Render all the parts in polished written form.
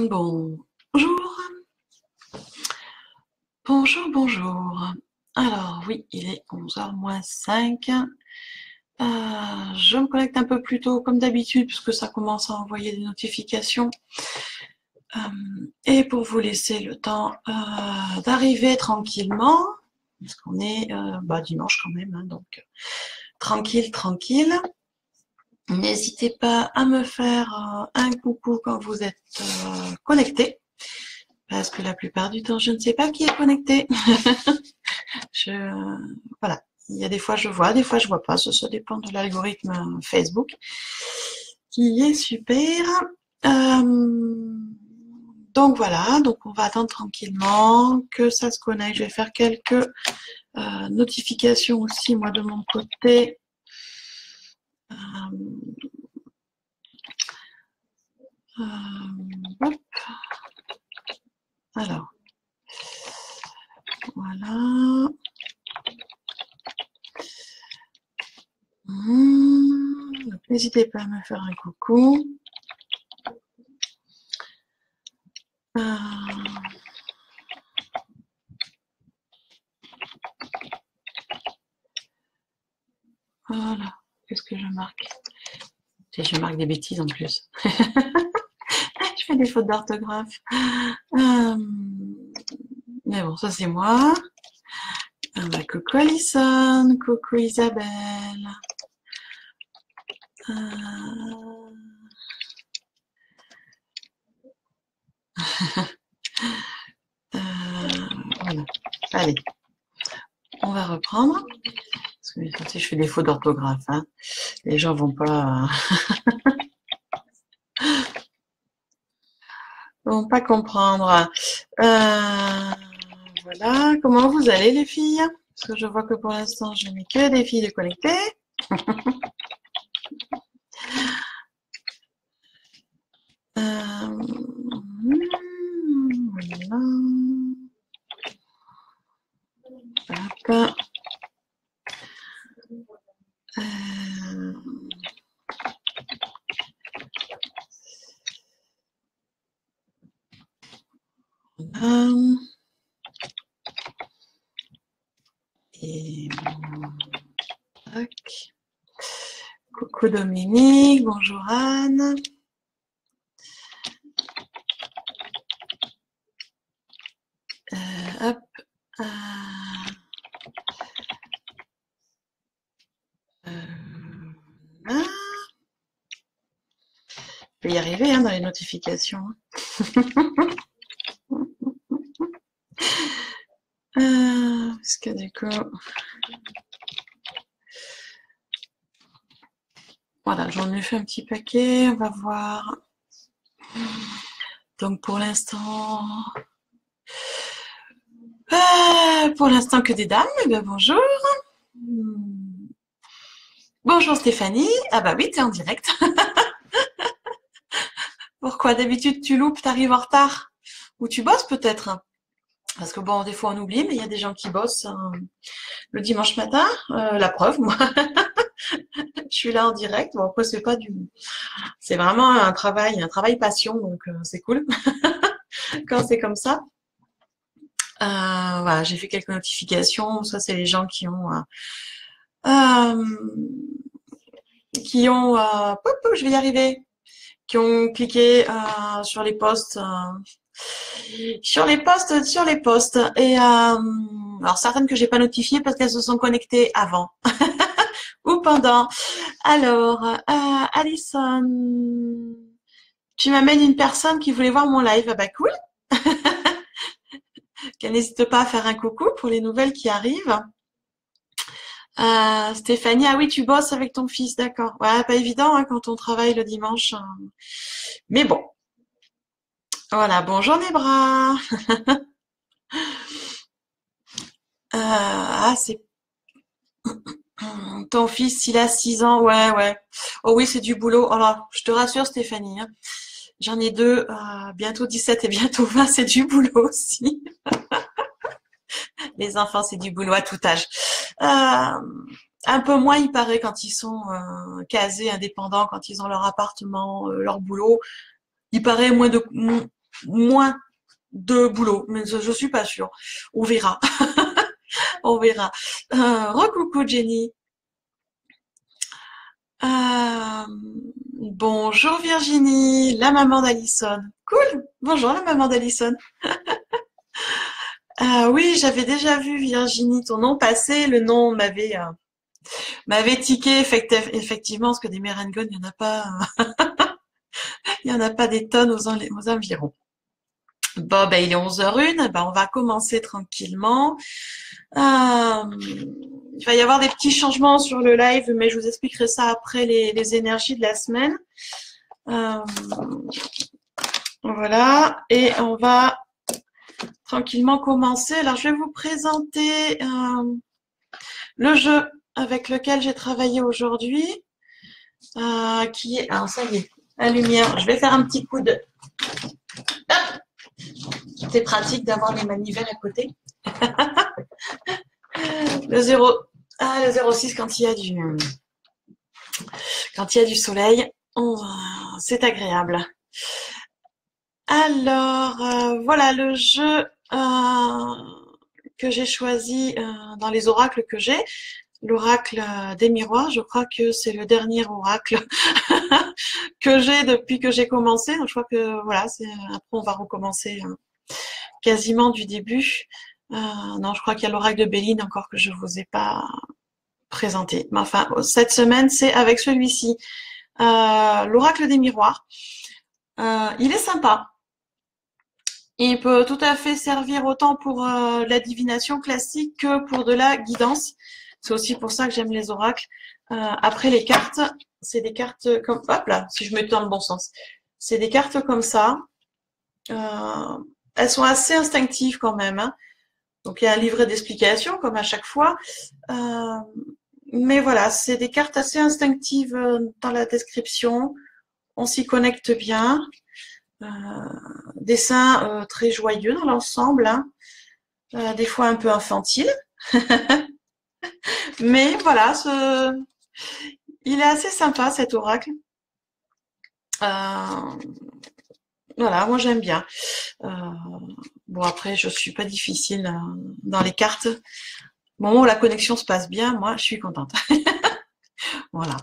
Bonjour, bonjour, bonjour. Alors oui, il est 11h moins 5. Je me connecte un peu plus tôt comme d'habitude puisque ça commence à envoyer des notifications. Et pour vous laisser le temps d'arriver tranquillement, parce qu'on est dimanche quand même, hein, donc tranquille, tranquille. N'hésitez pas à me faire un coucou quand vous êtes connecté. Parce que la plupart du temps, je ne sais pas qui est connecté. Voilà. Il y a des fois je vois, des fois je vois pas. Ça dépend de l'algorithme Facebook, qui est super. Donc voilà, donc on va attendre tranquillement que ça se connecte. Je vais faire quelques notifications aussi, moi, de mon côté. Hop. Alors, voilà. N'hésitez pas à me faire un coucou. Voilà. Qu'est-ce que je marque? Je marque des bêtises en plus. Je fais des fautes d'orthographe. Mais bon, ça c'est moi. Coucou Alison, coucou Isabelle. Voilà. Allez, on va reprendre. Parce que je fais des fautes d'orthographe. Hein. Les gens vont pas comprendre. Voilà. Comment vous allez les filles? Parce que je vois que pour l'instant, je n'ai que des filles de connectées. Voilà. Hop. Et tac. Coucou Dominique, bonjour Anne. Hop. Je vais y arriver hein, dans les notifications. Parce que du coup, voilà, j'en ai fait un petit paquet, on va voir. Donc pour l'instant, que des dames, eh bien bonjour. Bonjour Stéphanie, ah bah oui, t'es en direct. Pourquoi d'habitude tu loupes, t'arrives en retard? Ou tu bosses peut-être? Parce que bon, des fois on oublie, mais il y a des gens qui bossent le dimanche matin. La preuve, moi, je suis là en direct. Bon après c'est vraiment un travail passion, donc c'est cool quand c'est comme ça. Voilà, j'ai fait quelques notifications. Ça, c'est les gens qui ont je vais y arriver, qui ont cliqué sur les posts. Sur les posts. Et alors certaines que j'ai pas notifiées parce qu'elles se sont connectées avant ou pendant. Alors, Alison, tu m'amènes une personne qui voulait voir mon live. Ah bah cool. Qu'elle n'hésite pas à faire un coucou pour les nouvelles qui arrivent. Stéphanie, ah oui, tu bosses avec ton fils, d'accord. Ouais, pas évident hein, quand on travaille le dimanche. Mais bon. Voilà, bonjour les bras. C'est ton fils, il a 6 ans, ouais. Oh oui, c'est du boulot. Alors, je te rassure Stéphanie, hein. J'en ai 2, bientôt 17 et bientôt 20, c'est du boulot aussi. Les enfants, c'est du boulot à tout âge. Un peu moins, il paraît, quand ils sont casés, indépendants, quand ils ont leur appartement, leur boulot. Il paraît moins de boulot, mais je suis pas sûre. On verra, on verra. Recoucou Jenny. Euh, bonjour Virginie, la maman d'Alison. Cool. Bonjour la maman d'Alison. Oui, j'avais déjà vu Virginie ton nom passer. Le nom m'avait tiqué effectivement parce que des mérengones, il y en a pas des tonnes aux environs. Bon, ben, il est 11h01, ben, on va commencer tranquillement. Il va y avoir des petits changements sur le live, mais je vous expliquerai ça après les énergies de la semaine. Voilà, et on va tranquillement commencer. Alors, je vais vous présenter le jeu avec lequel j'ai travaillé aujourd'hui, qui est... Alors, ça y est, la lumière. Je vais faire un petit coup de... Hop, c'est pratique d'avoir les manivelles à côté. Le 06 quand il y a du soleil, c'est agréable. Alors, voilà le jeu que j'ai choisi dans les oracles que j'ai. L'oracle des miroirs, je crois que c'est le dernier oracle que j'ai depuis que j'ai commencé. Donc, je crois que voilà, après on va recommencer quasiment du début. Non, je crois qu'il y a l'oracle de Béline encore que je vous ai pas présenté. Mais enfin, cette semaine, c'est avec celui-ci. L'oracle des miroirs. Il est sympa. Il peut tout à fait servir autant pour la divination classique que pour de la guidance. C'est aussi pour ça que j'aime les oracles. Après, les cartes, c'est des cartes comme... Hop là, si je mets dans le bon sens. C'est des cartes comme ça. Elles sont assez instinctives quand même. Hein. Donc, il y a un livret d'explications, comme à chaque fois. Mais voilà, c'est des cartes assez instinctives dans la description. On s'y connecte bien. Dessin très joyeux dans l'ensemble. Hein. Des fois un peu infantile. Mais voilà, il est assez sympa cet oracle. Voilà, moi j'aime bien. Bon après, je suis pas difficile dans les cartes. Au moment où la connexion se passe bien, moi je suis contente. Voilà.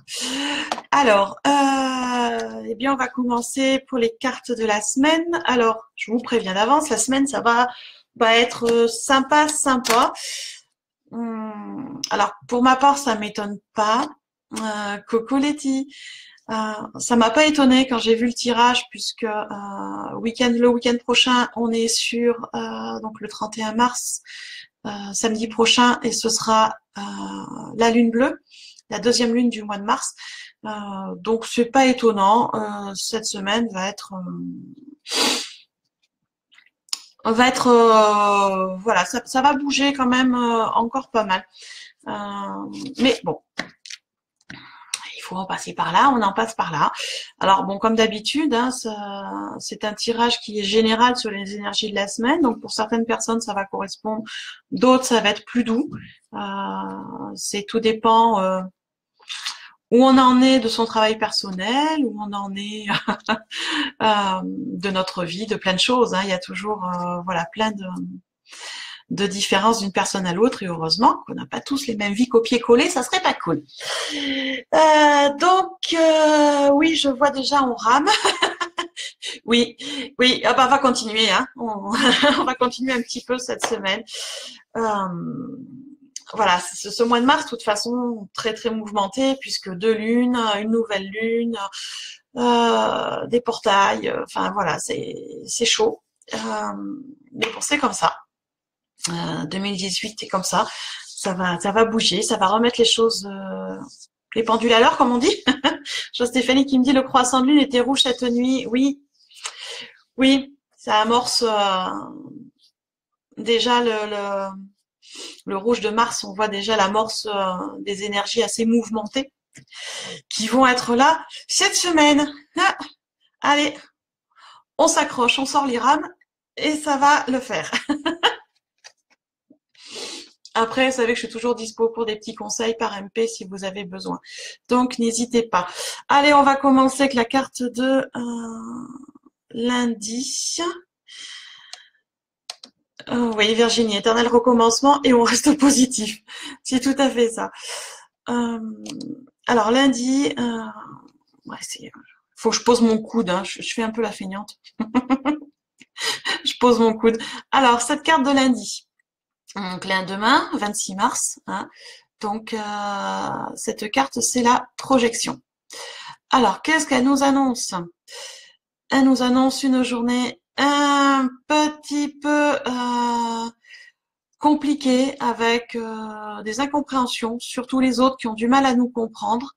Alors, eh bien on va commencer pour les cartes de la semaine. Alors, je vous préviens d'avance, la semaine ça va être sympa. Alors, pour ma part, ça m'étonne pas. Coco Letty, ça m'a pas étonné quand j'ai vu le tirage puisque le week-end prochain, on est sur donc le 31 mars, samedi prochain, et ce sera la lune bleue, la deuxième lune du mois de mars. Donc c'est pas étonnant. Cette semaine voilà, ça va bouger quand même encore pas mal. Mais bon, il faut en passer par là, on en passe par là. Alors bon, comme d'habitude, hein, c'est un tirage qui est général sur les énergies de la semaine. Donc pour certaines personnes, ça va correspondre, d'autres, ça va être plus doux. Tout dépend où on en est de son travail personnel, où on en est de notre vie, de plein de choses. Hein. Il y a toujours voilà plein de différences d'une personne à l'autre, et heureusement qu'on n'a pas tous les mêmes vies copier-coller, ça serait pas cool. Oui, je vois déjà, on rame. Oui, ah bah, on va continuer, hein. On va continuer un petit peu cette semaine. Voilà, ce mois de mars, de toute façon, très très mouvementé, puisque deux lunes, une nouvelle lune, des portails, enfin voilà, c'est chaud. Mais bon, c'est comme ça. 2018 est comme ça. Ça va bouger, ça va remettre les choses, les pendules à l'heure, comme on dit. Je vois Stéphanie qui me dit le croissant de lune était rouge cette nuit. Oui, ça amorce déjà le rouge de Mars. On voit déjà l'amorce des énergies assez mouvementées qui vont être là cette semaine. Ah, allez, on s'accroche, on sort les rames et ça va le faire. Après, vous savez que je suis toujours dispo pour des petits conseils par MP si vous avez besoin. Donc, n'hésitez pas. Allez, on va commencer avec la carte de lundi. Oui, Virginie, éternel recommencement et on reste positif. C'est tout à fait ça. Alors, lundi, ouais, faut que je pose mon coude, hein. Je fais un peu la feignante. Je pose mon coude. Alors, cette carte de lundi. Donc, demain, 26 mars. Hein. Donc, cette carte, c'est la projection. Alors, qu'est-ce qu'elle nous annonce? Elle nous annonce une journée un petit peu compliquée avec des incompréhensions, surtout les autres qui ont du mal à nous comprendre.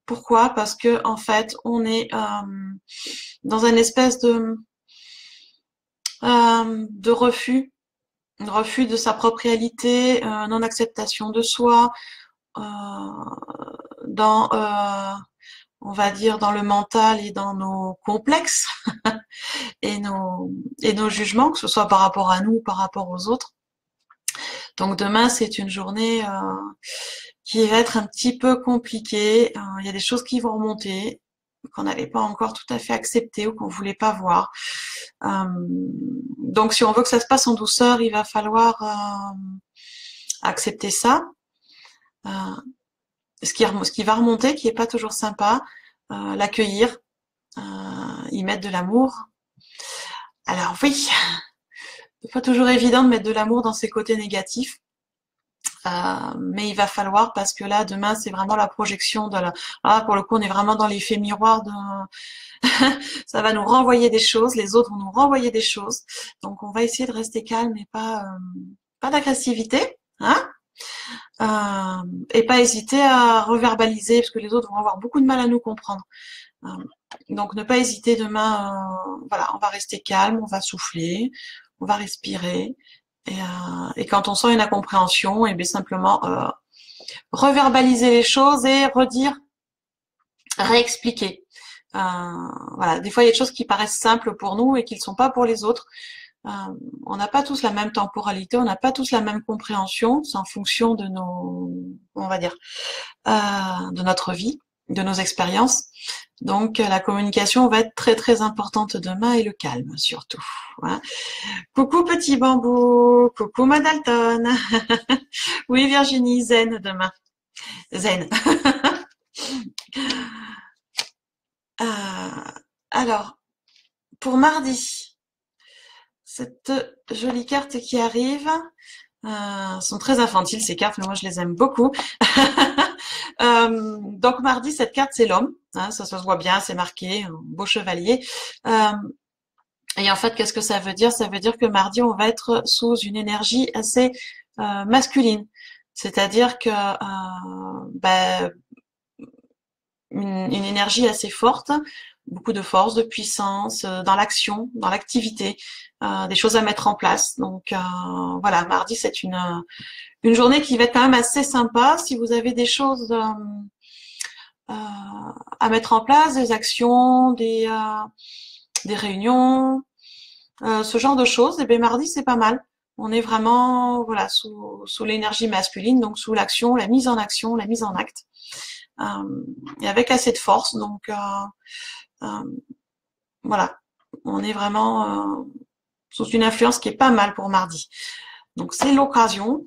Pourquoi? Parce que en fait, on est dans une espèce de refus de sa propre réalité, non-acceptation de soi, dans on va dire dans le mental et dans nos complexes et nos jugements, que ce soit par rapport à nous ou par rapport aux autres. Donc demain, c'est une journée qui va être un petit peu compliquée. Il y a des choses qui vont remonter, qu'on n'avait pas encore tout à fait acceptées ou qu'on voulait pas voir. Donc si on veut que ça se passe en douceur, il va falloir accepter ça. Ce qui va remonter, qui est pas toujours sympa, l'accueillir, y mettre de l'amour. Alors oui, c'est pas toujours évident de mettre de l'amour dans ses côtés négatifs, mais il va falloir parce que là demain c'est vraiment la projection de la. Là pour le coup on est vraiment dans l'effet miroir de. Ça va nous renvoyer des choses, les autres vont nous renvoyer des choses, donc on va essayer de rester calme et pas d'agressivité, hein. Et pas hésiter à reverbaliser parce que les autres vont avoir beaucoup de mal à nous comprendre. Donc ne pas hésiter demain, voilà, on va rester calme, on va souffler, on va respirer et quand on sent une incompréhension, et bien simplement reverbaliser les choses et redire, réexpliquer. Voilà, des fois il y a des choses qui paraissent simples pour nous et qui ne sont pas pour les autres. On n'a pas tous la même temporalité, on n'a pas tous la même compréhension, c'est en fonction de nos, on va dire, de notre vie, de nos expériences. Donc la communication va être très très importante demain et le calme surtout. Voilà. Coucou petit bambou, coucou Madalton. Oui Virginie, zen demain. Zen. Alors, pour mardi, cette jolie carte qui arrive, sont très infantiles ces cartes, mais moi je les aime beaucoup. Donc mardi, cette carte c'est l'homme, hein, ça se voit bien, c'est marqué, un beau chevalier. Et en fait, qu'est-ce que ça veut dire? Ça veut dire que mardi, on va être sous une énergie assez masculine, c'est-à-dire que ben, une énergie assez forte, beaucoup de force, de puissance, dans l'action, dans l'activité, des choses à mettre en place. Donc voilà, mardi c'est une journée qui va être quand même assez sympa. Si vous avez des choses à mettre en place, des actions, des réunions, ce genre de choses, et bien mardi c'est pas mal. On est vraiment voilà sous l'énergie masculine, donc sous l'action, la mise en action, la mise en acte. Et avec assez de force, donc voilà, on est vraiment sous une influence qui est pas mal pour mardi. Donc c'est l'occasion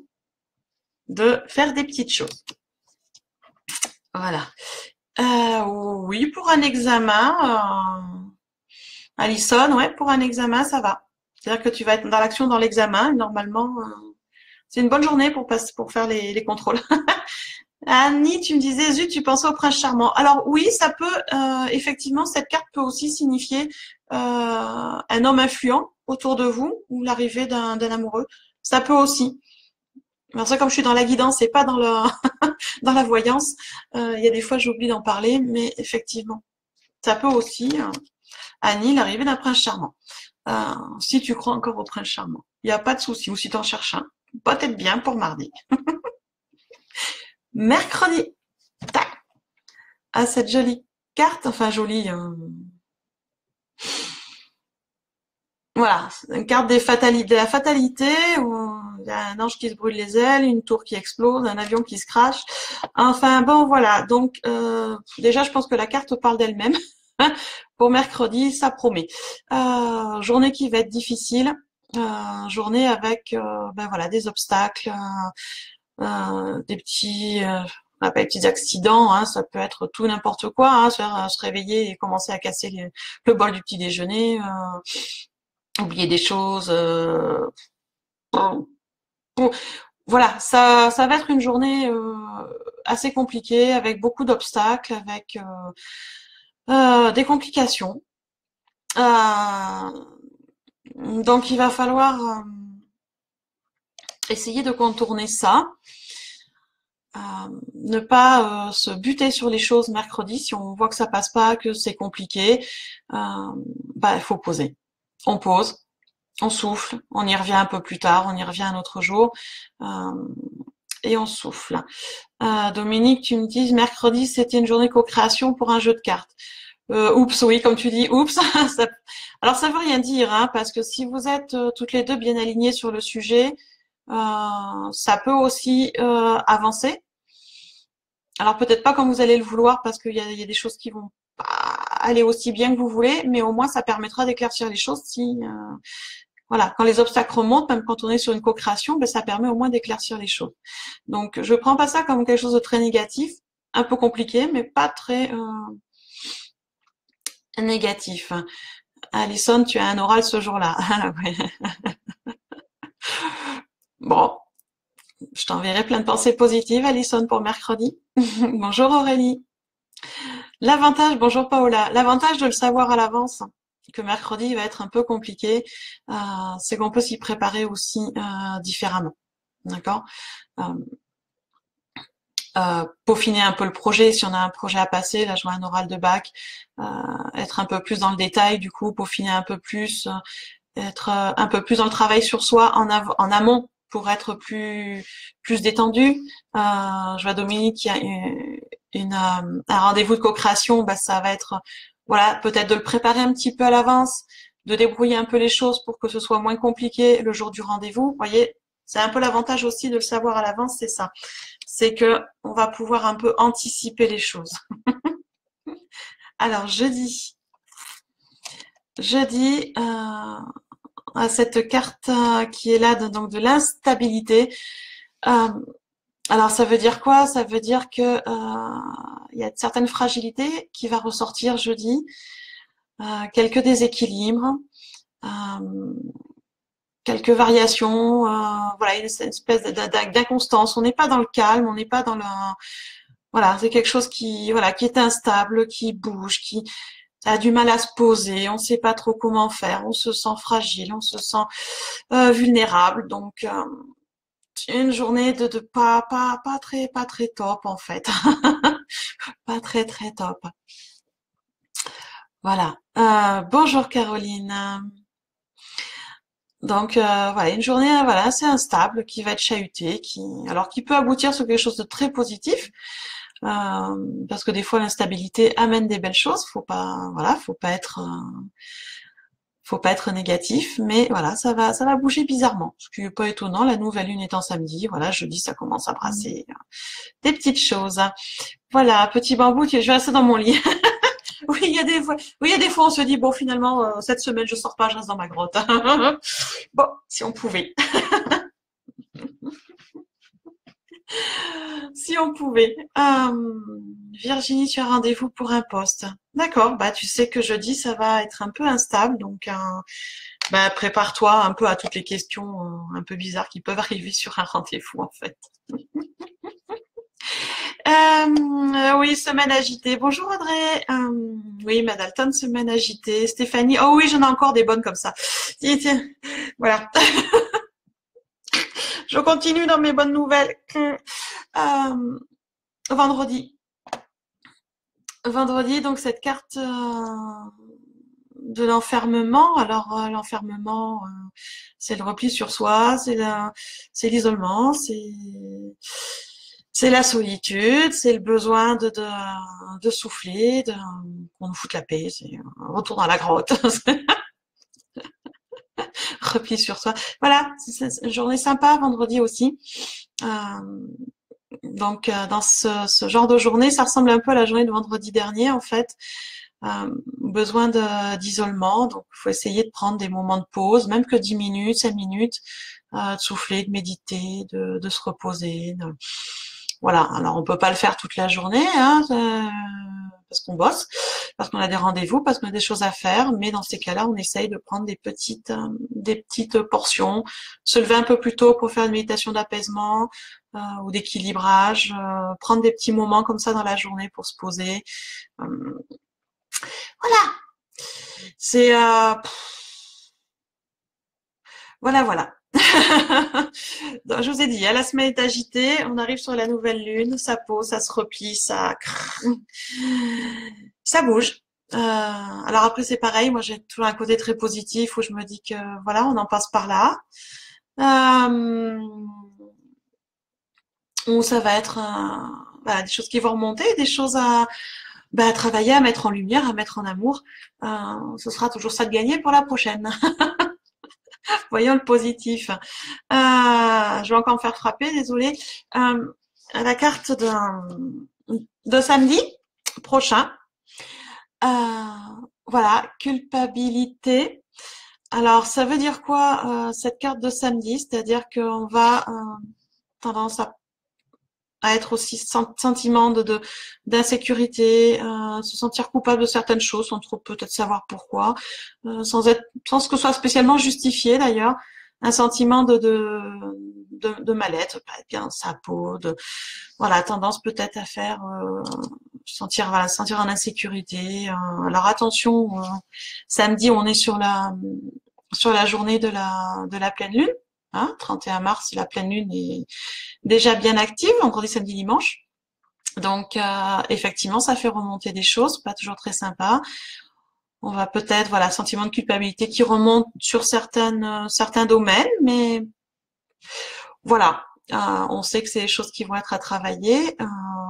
de faire des petites choses. Voilà. Oui, pour un examen, Alison, ouais, pour un examen, ça va. C'est-à-dire que tu vas être dans l'action dans l'examen, et normalement, c'est une bonne journée pour faire les contrôles. Annie, tu me disais, zut, tu pensais au prince charmant. Alors oui, ça peut, effectivement, cette carte peut aussi signifier un homme influent autour de vous ou l'arrivée d'un amoureux. Ça peut aussi. Alors ça, comme je suis dans la guidance et pas dans dans la voyance, il y a des fois j'oublie d'en parler, mais effectivement, ça peut aussi, Annie, l'arrivée d'un prince charmant. Si tu crois encore au prince charmant, il n'y a pas de souci. Ou si tu en cherches un, peut-être bien pour mardi. Mercredi, tac, à cette jolie carte, enfin jolie, voilà, une carte de la fatalité, où y a un ange qui se brûle les ailes, une tour qui explose, un avion qui se crache. Enfin bon, voilà. Donc déjà, je pense que la carte parle d'elle-même. Pour mercredi, ça promet. Journée qui va être difficile. Journée avec ben voilà, des obstacles, des petits on appelle petits accidents, hein, ça peut être tout n'importe quoi, hein, se réveiller et commencer à casser le bol du petit déjeuner, oublier des choses. Bon, voilà, ça va être une journée assez compliquée, avec beaucoup d'obstacles, avec des complications. Donc il va falloir essayer de contourner ça. Ne pas se buter sur les choses mercredi. Si on voit que ça passe pas, que c'est compliqué, bah il faut poser. On pose, on souffle, on y revient un peu plus tard, on y revient un autre jour, et on souffle. Dominique, tu me dis mercredi c'était une journée co-création pour un jeu de cartes. Oups, oui, comme tu dis, oups. Alors ça veut rien dire, hein, parce que si vous êtes toutes les deux bien alignées sur le sujet, ça peut aussi avancer. Alors peut-être pas comme vous allez le vouloir, parce qu'il y a des choses qui vont pas aller aussi bien que vous voulez, mais au moins ça permettra d'éclaircir les choses. Si voilà, quand les obstacles remontent, même quand on est sur une co-création, ben, ça permet au moins d'éclaircir les choses. Donc je prends pas ça comme quelque chose de très négatif, un peu compliqué, mais pas très négatif. Alison, tu as un oral ce jour-là. Bon, je t'enverrai plein de pensées positives, Alison, pour mercredi. Bonjour Aurélie. L'avantage, bonjour Paola, l'avantage de le savoir à l'avance, que mercredi va être un peu compliqué, c'est qu'on peut s'y préparer aussi différemment. D'accord, peaufiner un peu le projet, si on a un projet à passer, là je vois un oral de bac, être un peu plus dans le détail, du coup, peaufiner un peu plus, être un peu plus dans le travail sur soi en amont pour être plus détendu. Je vois Dominique qui a un rendez-vous de co-création, bah ça va être voilà, peut-être de le préparer un petit peu à l'avance, de débrouiller un peu les choses pour que ce soit moins compliqué le jour du rendez-vous. Vous voyez, c'est un peu l'avantage aussi de le savoir à l'avance, c'est ça. C'est que on va pouvoir un peu anticiper les choses. Alors jeudi, à cette carte qui est là, donc de l'instabilité. Alors ça veut dire quoi? Ça veut dire que il y a certaines fragilités qui va ressortir jeudi, quelques déséquilibres, quelques variations, voilà, une espèce d'inconstance. On n'est pas dans le calme, on n'est pas dans le, voilà, c'est quelque chose qui, voilà, qui est instable, qui bouge, qui a du mal à se poser. On ne sait pas trop comment faire. On se sent fragile, on se sent vulnérable. Donc une journée de pas très top en fait. Pas très très top. Voilà. Bonjour Caroline. Donc voilà, une journée voilà assez instable qui va être chahutée, qui peut aboutir sur quelque chose de très positif, parce que des fois l'instabilité amène des belles choses. Faut pas être négatif, mais voilà, ça va bouger bizarrement, ce qui est pas étonnant. La nouvelle lune étant samedi, voilà, jeudi ça commence à brasser des petites choses. Voilà, petit bambou, je vais rester dans mon lit. Oui, il y a des fois, oui, il y a des fois on se dit bon finalement cette semaine je sors pas, je reste dans ma grotte. Bon, si on pouvait. Si on pouvait. Virginie, tu as rendez-vous pour un poste. D'accord, bah tu sais que jeudi ça va être un peu instable, donc bah, prépare-toi un peu à toutes les questions un peu bizarres qui peuvent arriver sur un rendez-vous en fait. Oui, semaine agitée. Bonjour Audrey. Oui, Madalton, semaine agitée. Stéphanie. Oh oui, j'en ai encore des bonnes comme ça. Tiens, tiens. Voilà. Je continue dans mes bonnes nouvelles. Vendredi. Vendredi, donc cette carte de l'enfermement. Alors l'enfermement, c'est le repli sur soi, c'est l'isolement, c'est la solitude, c'est le besoin de souffler, qu'on nous foute la paix, c'est un retour dans la grotte. repli sur soi. Voilà, c'est une journée sympa, vendredi aussi. Euh, dans ce genre de journée, ça ressemble un peu à la journée de vendredi dernier, en fait. Besoin d'isolement, donc il faut essayer de prendre des moments de pause, même que 10 minutes, 5 minutes, de souffler, de méditer, de se reposer. Voilà, alors on peut pas le faire toute la journée, hein, parce qu'on bosse, parce qu'on a des rendez-vous, parce qu'on a des choses à faire, mais dans ces cas-là, on essaye de prendre des petites portions, se lever un peu plus tôt pour faire une méditation d'apaisement ou d'équilibrage, prendre des petits moments comme ça dans la journée pour se poser. Voilà, c'est voilà, voilà. Donc, je vous ai dit, la semaine est agitée, on arrive sur la nouvelle lune, ça pose, ça se replie, ça bouge. Alors après c'est pareil, moi j'ai toujours un côté très positif où je me dis que voilà, on en passe par là. Euh, où ça va être voilà, des choses qui vont remonter, des choses à travailler, à mettre en lumière, à mettre en amour. Ce sera toujours ça de gagner pour la prochaine. Voyons le positif. Je vais encore me faire frapper, désolée. La carte de samedi prochain. Voilà, culpabilité. Alors, ça veut dire quoi cette carte de samedi? C'est-à-dire qu'on va tendance à être aussi sentiment d'insécurité, se sentir coupable de certaines choses sans trop peut-être savoir pourquoi, sans que ce soit spécialement justifié d'ailleurs, un sentiment de mal-être, pas être bien dans sa peau, voilà, tendance peut-être à faire sentir en insécurité. Alors attention, samedi on est sur la journée de la pleine lune. Hein, 31 mars, la pleine lune est déjà bien active, vendredi, samedi, dimanche. Donc, effectivement, ça fait remonter des choses, pas toujours très sympa. On va peut-être, voilà, sentiment de culpabilité qui remonte sur certains domaines, mais voilà. On sait que c'est des choses qui vont être à travailler.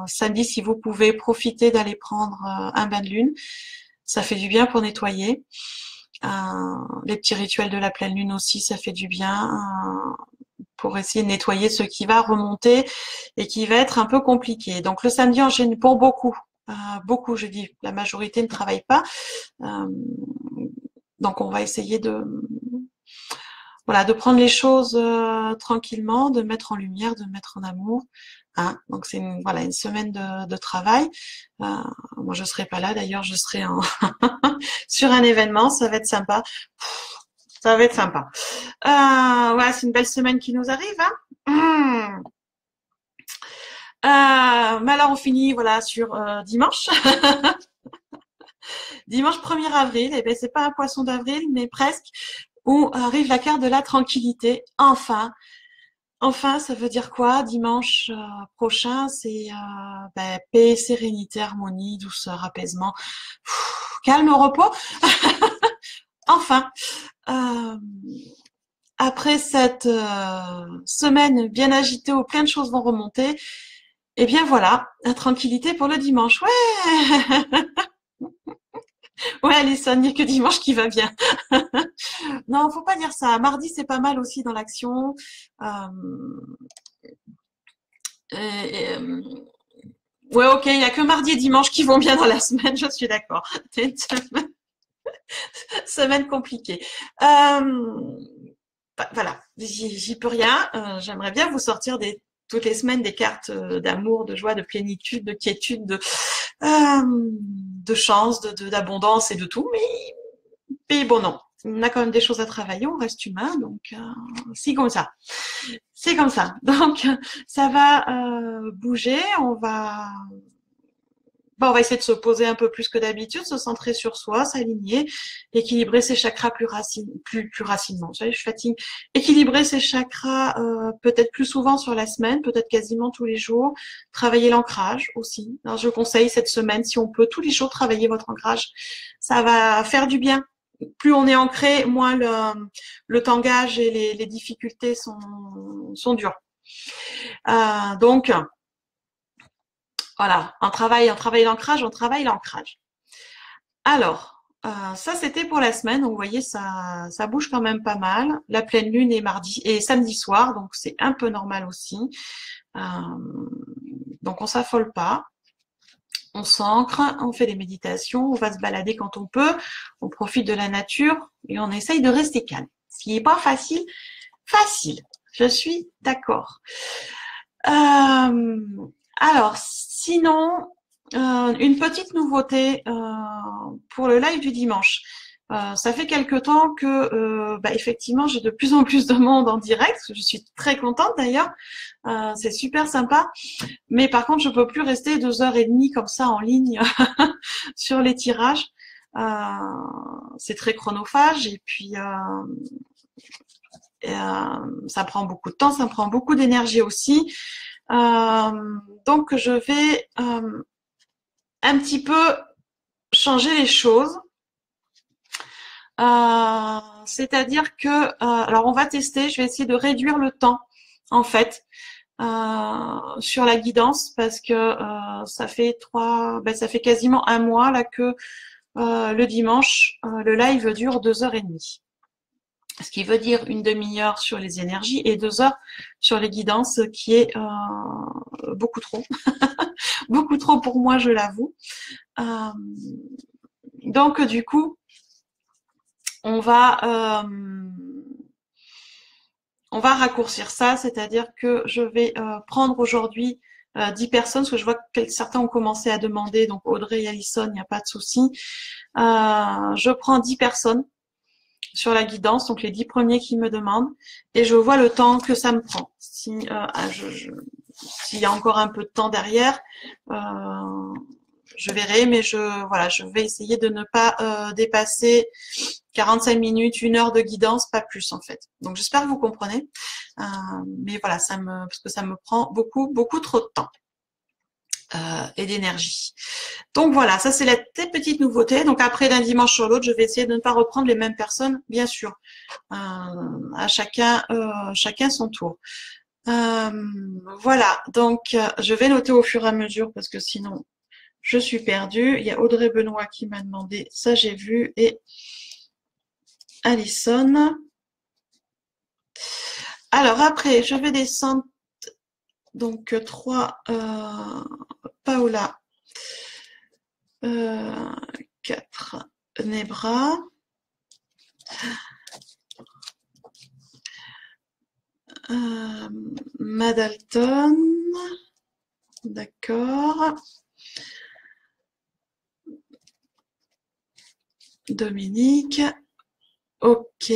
Samedi, si vous pouvez profiter d'aller prendre un bain de lune, ça fait du bien pour nettoyer. Les petits rituels de la pleine lune aussi, ça fait du bien. Pour essayer de nettoyer ce qui va remonter et qui va être un peu compliqué. Donc le samedi en général, pour beaucoup, je dis, la majorité ne travaille pas. Donc on va essayer de prendre les choses tranquillement, de mettre en lumière, de mettre en amour. Hein. Donc c'est une semaine de travail. Moi je serai pas là, d'ailleurs je serai sur un événement, ça va être sympa. Ça va être sympa. Ouais, c'est une belle semaine qui nous arrive, hein. Mais alors on finit voilà sur dimanche. Dimanche 1er avril, et ben c'est pas un poisson d'avril, mais presque, où arrive la carte de la tranquillité. Enfin, ça veut dire quoi? Dimanche prochain, c'est paix, sérénité, harmonie, douceur, apaisement, calme, repos. Enfin, après cette semaine bien agitée où plein de choses vont remonter, et bien voilà, la tranquillité pour le dimanche. Ouais, ouais, Alison, il n'y a que dimanche qui va bien. Non, faut pas dire ça. Mardi, c'est pas mal aussi dans l'action. Euh, ouais, ok, il n'y a que mardi et dimanche qui vont bien dans la semaine, je suis d'accord. C'est une semaine compliquée. Voilà, j'y peux rien. J'aimerais bien vous sortir toutes les semaines des cartes d'amour, de joie, de plénitude, de quiétude, de chance, d'abondance et de tout. Mais bon, non. On a quand même des choses à travailler, on reste humain, donc c'est comme ça. C'est comme ça. Donc ça va bouger, on va essayer de se poser un peu plus que d'habitude, se centrer sur soi, s'aligner, équilibrer ses chakras plus racinement. Vous savez, je fatigue. Équilibrer ses chakras peut-être plus souvent sur la semaine, peut-être quasiment tous les jours. Travailler l'ancrage aussi. Alors, je conseille cette semaine, si on peut, tous les jours travailler votre ancrage. Ça va faire du bien. Plus on est ancré, moins le tangage et les difficultés sont dures. Donc, voilà, on travaille l'ancrage, on travaille l'ancrage. Alors, Ça, c'était pour la semaine. Donc, vous voyez, ça bouge quand même pas mal. La pleine lune est mardi et samedi soir, donc c'est un peu normal aussi. Euh, donc, on s'affole pas. On s'ancre, on fait des méditations, on va se balader quand on peut, on profite de la nature et on essaye de rester calme. Ce qui n'est pas facile, facile. Je suis d'accord. Alors, sinon, une petite nouveauté pour le live du dimanche. Ça fait quelque temps que, effectivement, j'ai de plus en plus de monde en direct. Je suis très contente d'ailleurs. C'est super sympa. Mais par contre, je peux plus rester 2 heures et demie comme ça en ligne sur les tirages. C'est très chronophage et puis ça prend beaucoup de temps, ça prend beaucoup d'énergie aussi. Donc, je vais un petit peu changer les choses. C'est-à-dire que, alors on va tester, je vais essayer de réduire le temps, en fait, sur la guidance, parce que ça fait quasiment un mois là que le dimanche, le live dure 2 heures et demie. Ce qui veut dire une demi-heure sur les énergies et 2 heures sur les guidances, qui est beaucoup trop. Beaucoup trop pour moi, je l'avoue. Donc, du coup, on va raccourcir ça, c'est-à-dire que je vais prendre aujourd'hui 10 personnes, parce que je vois que certains ont commencé à demander, donc Audrey et Alison, il n'y a pas de souci. Je prends 10 personnes sur la guidance, donc les 10 premiers qui me demandent, et je vois le temps que ça me prend. S'il y a encore un peu de temps derrière, je verrai, mais je vais essayer de ne pas dépasser 45 minutes, 1 heure de guidance, pas plus en fait. Donc j'espère que vous comprenez. Mais voilà, parce que ça me prend beaucoup, beaucoup trop de temps et d'énergie. Donc voilà, ça c'est la petite nouveauté. Donc après, d'un dimanche sur l'autre, je vais essayer de ne pas reprendre les mêmes personnes, bien sûr. À chacun son tour. Voilà, donc je vais noter au fur et à mesure parce que sinon je suis perdue. Il y a Audrey Benoît qui m'a demandé, ça j'ai vu, et Alison. Alors après, je vais descendre. Donc 3, Paola, 4, Nebra, Madalton, d'accord, Dominique, ok.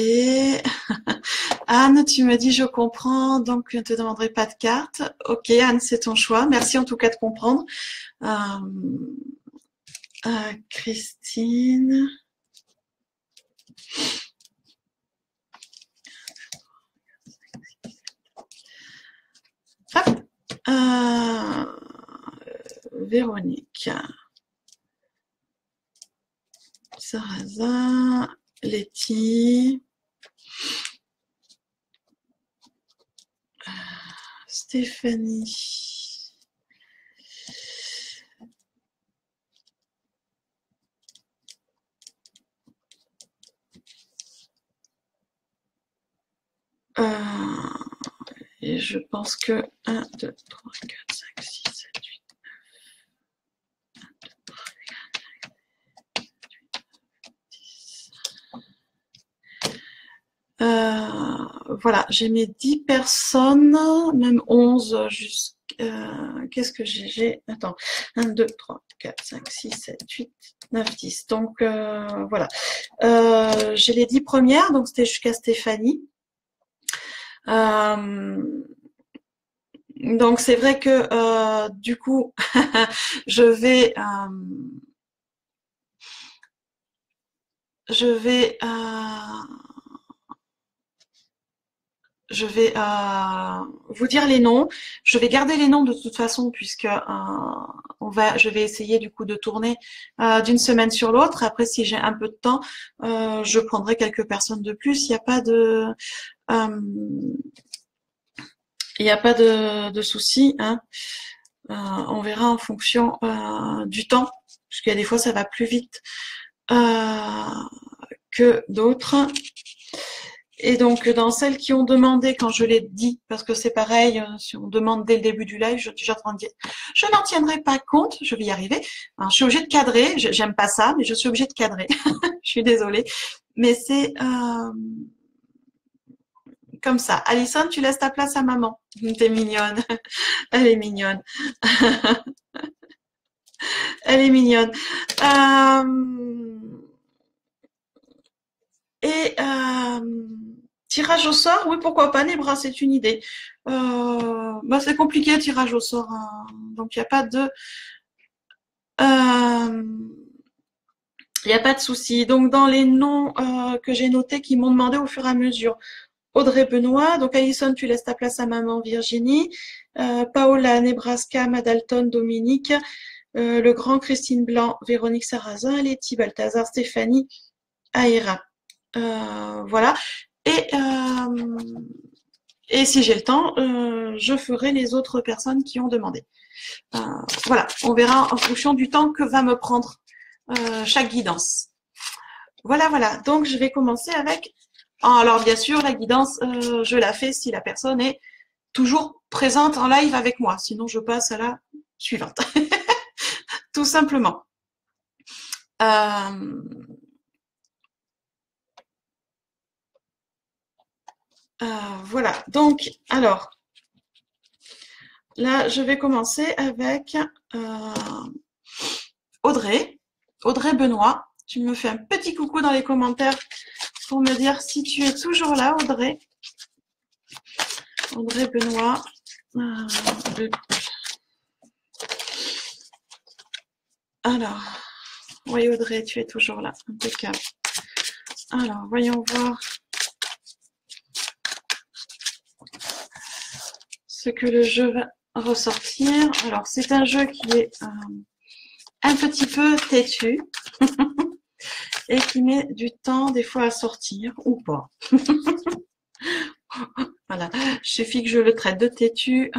Anne, tu me dis je comprends, donc je ne te demanderai pas de carte. Ok, Anne, c'est ton choix. Merci en tout cas de comprendre. Christine. Hop. Véronique. Sarrazin. Letty. Stéphanie. Et je pense que 1, 2, 3, 4, 5, 6, 7, 8, 9, voilà, j'ai mes 10 personnes, même 11 jusqu'à... qu'est-ce que j'ai? Attends, 1, 2, 3, 4, 5, 6, 7, 8, 9, 10. Donc, voilà. J'ai les 10 premières, donc c'était jusqu'à Stéphanie. Donc, c'est vrai que, du coup, je vais... je vais vous dire les noms. Je vais garder les noms de toute façon puisque je vais essayer du coup de tourner d'une semaine sur l'autre. Après, si j'ai un peu de temps, je prendrai quelques personnes de plus. Il n'y a pas de souci, hein. On verra en fonction du temps, parce qu'il y a des fois ça va plus vite que d'autres. Et donc, dans celles qui ont demandé, quand je l'ai dit, parce que c'est pareil, si on demande dès le début du live, je n'en tiendrai pas compte, je vais y arriver. Alors, je suis obligée de cadrer, j'aime pas ça, mais je suis obligée de cadrer. Je suis désolée. Mais c'est comme ça. Alison, tu laisses ta place à maman. T'es mignonne. Elle est mignonne. Elle est mignonne. Tirage au sort, oui, pourquoi pas, Nebra, c'est une idée. Bah, c'est compliqué, tirage au sort, hein. Donc il n'y a pas de... Il n'y a pas de souci. Donc dans les noms que j'ai notés, qui m'ont demandé au fur et à mesure, Audrey Benoît, donc Alison, tu laisses ta place à maman Virginie, Paola, Nebraska, Madalton, Dominique, le grand Christine Blanc, Véronique Sarrazin, Letty, Balthazar, Stéphanie, Aïra. Voilà. Et si j'ai le temps, je ferai les autres personnes qui ont demandé. Voilà, on verra en fonction du temps que va me prendre chaque guidance. Voilà, voilà. Donc, je vais commencer avec... Alors, bien sûr, la guidance, je la fais si la personne est toujours présente en live avec moi. Sinon, je passe à la suivante. Tout simplement. Voilà. Donc, alors, là, je vais commencer avec Audrey. Audrey Benoît. Tu me fais un petit coucou dans les commentaires pour me dire si tu es toujours là, Audrey. Audrey Benoît. Alors, oui, Audrey, tu es toujours là. Impeccable. Alors, voyons voir ce que le jeu va ressortir. Alors, c'est un jeu qui est un petit peu têtu et qui met du temps des fois à sortir ou pas. Voilà, il suffit que je le traite de têtu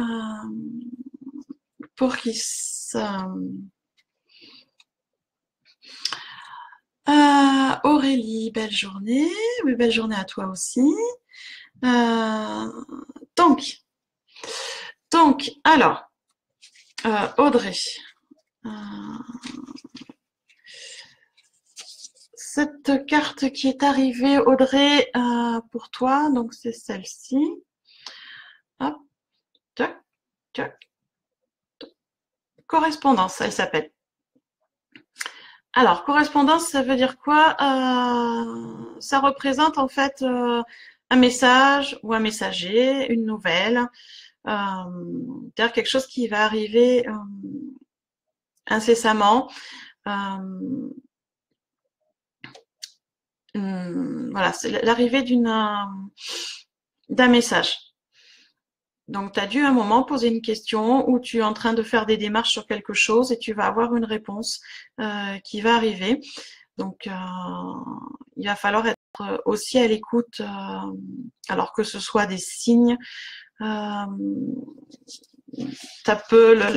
pour qu'il Aurélie, belle journée. Oui, belle journée à toi aussi. Donc, alors, Audrey. Cette carte qui est arrivée, Audrey, pour toi, donc c'est celle-ci. Hop, tac, tac. Correspondance, elle s'appelle. Alors, correspondance, ça veut dire quoi? Ça représente en fait un message ou un messager, une nouvelle, c'est-à-dire quelque chose qui va arriver incessamment. Voilà, c'est l'arrivée d'un message. Donc, tu as dû à un moment poser une question où tu es en train de faire des démarches sur quelque chose et tu vas avoir une réponse qui va arriver. Donc, il va falloir être aussi à l'écoute, alors que ce soit des signes. La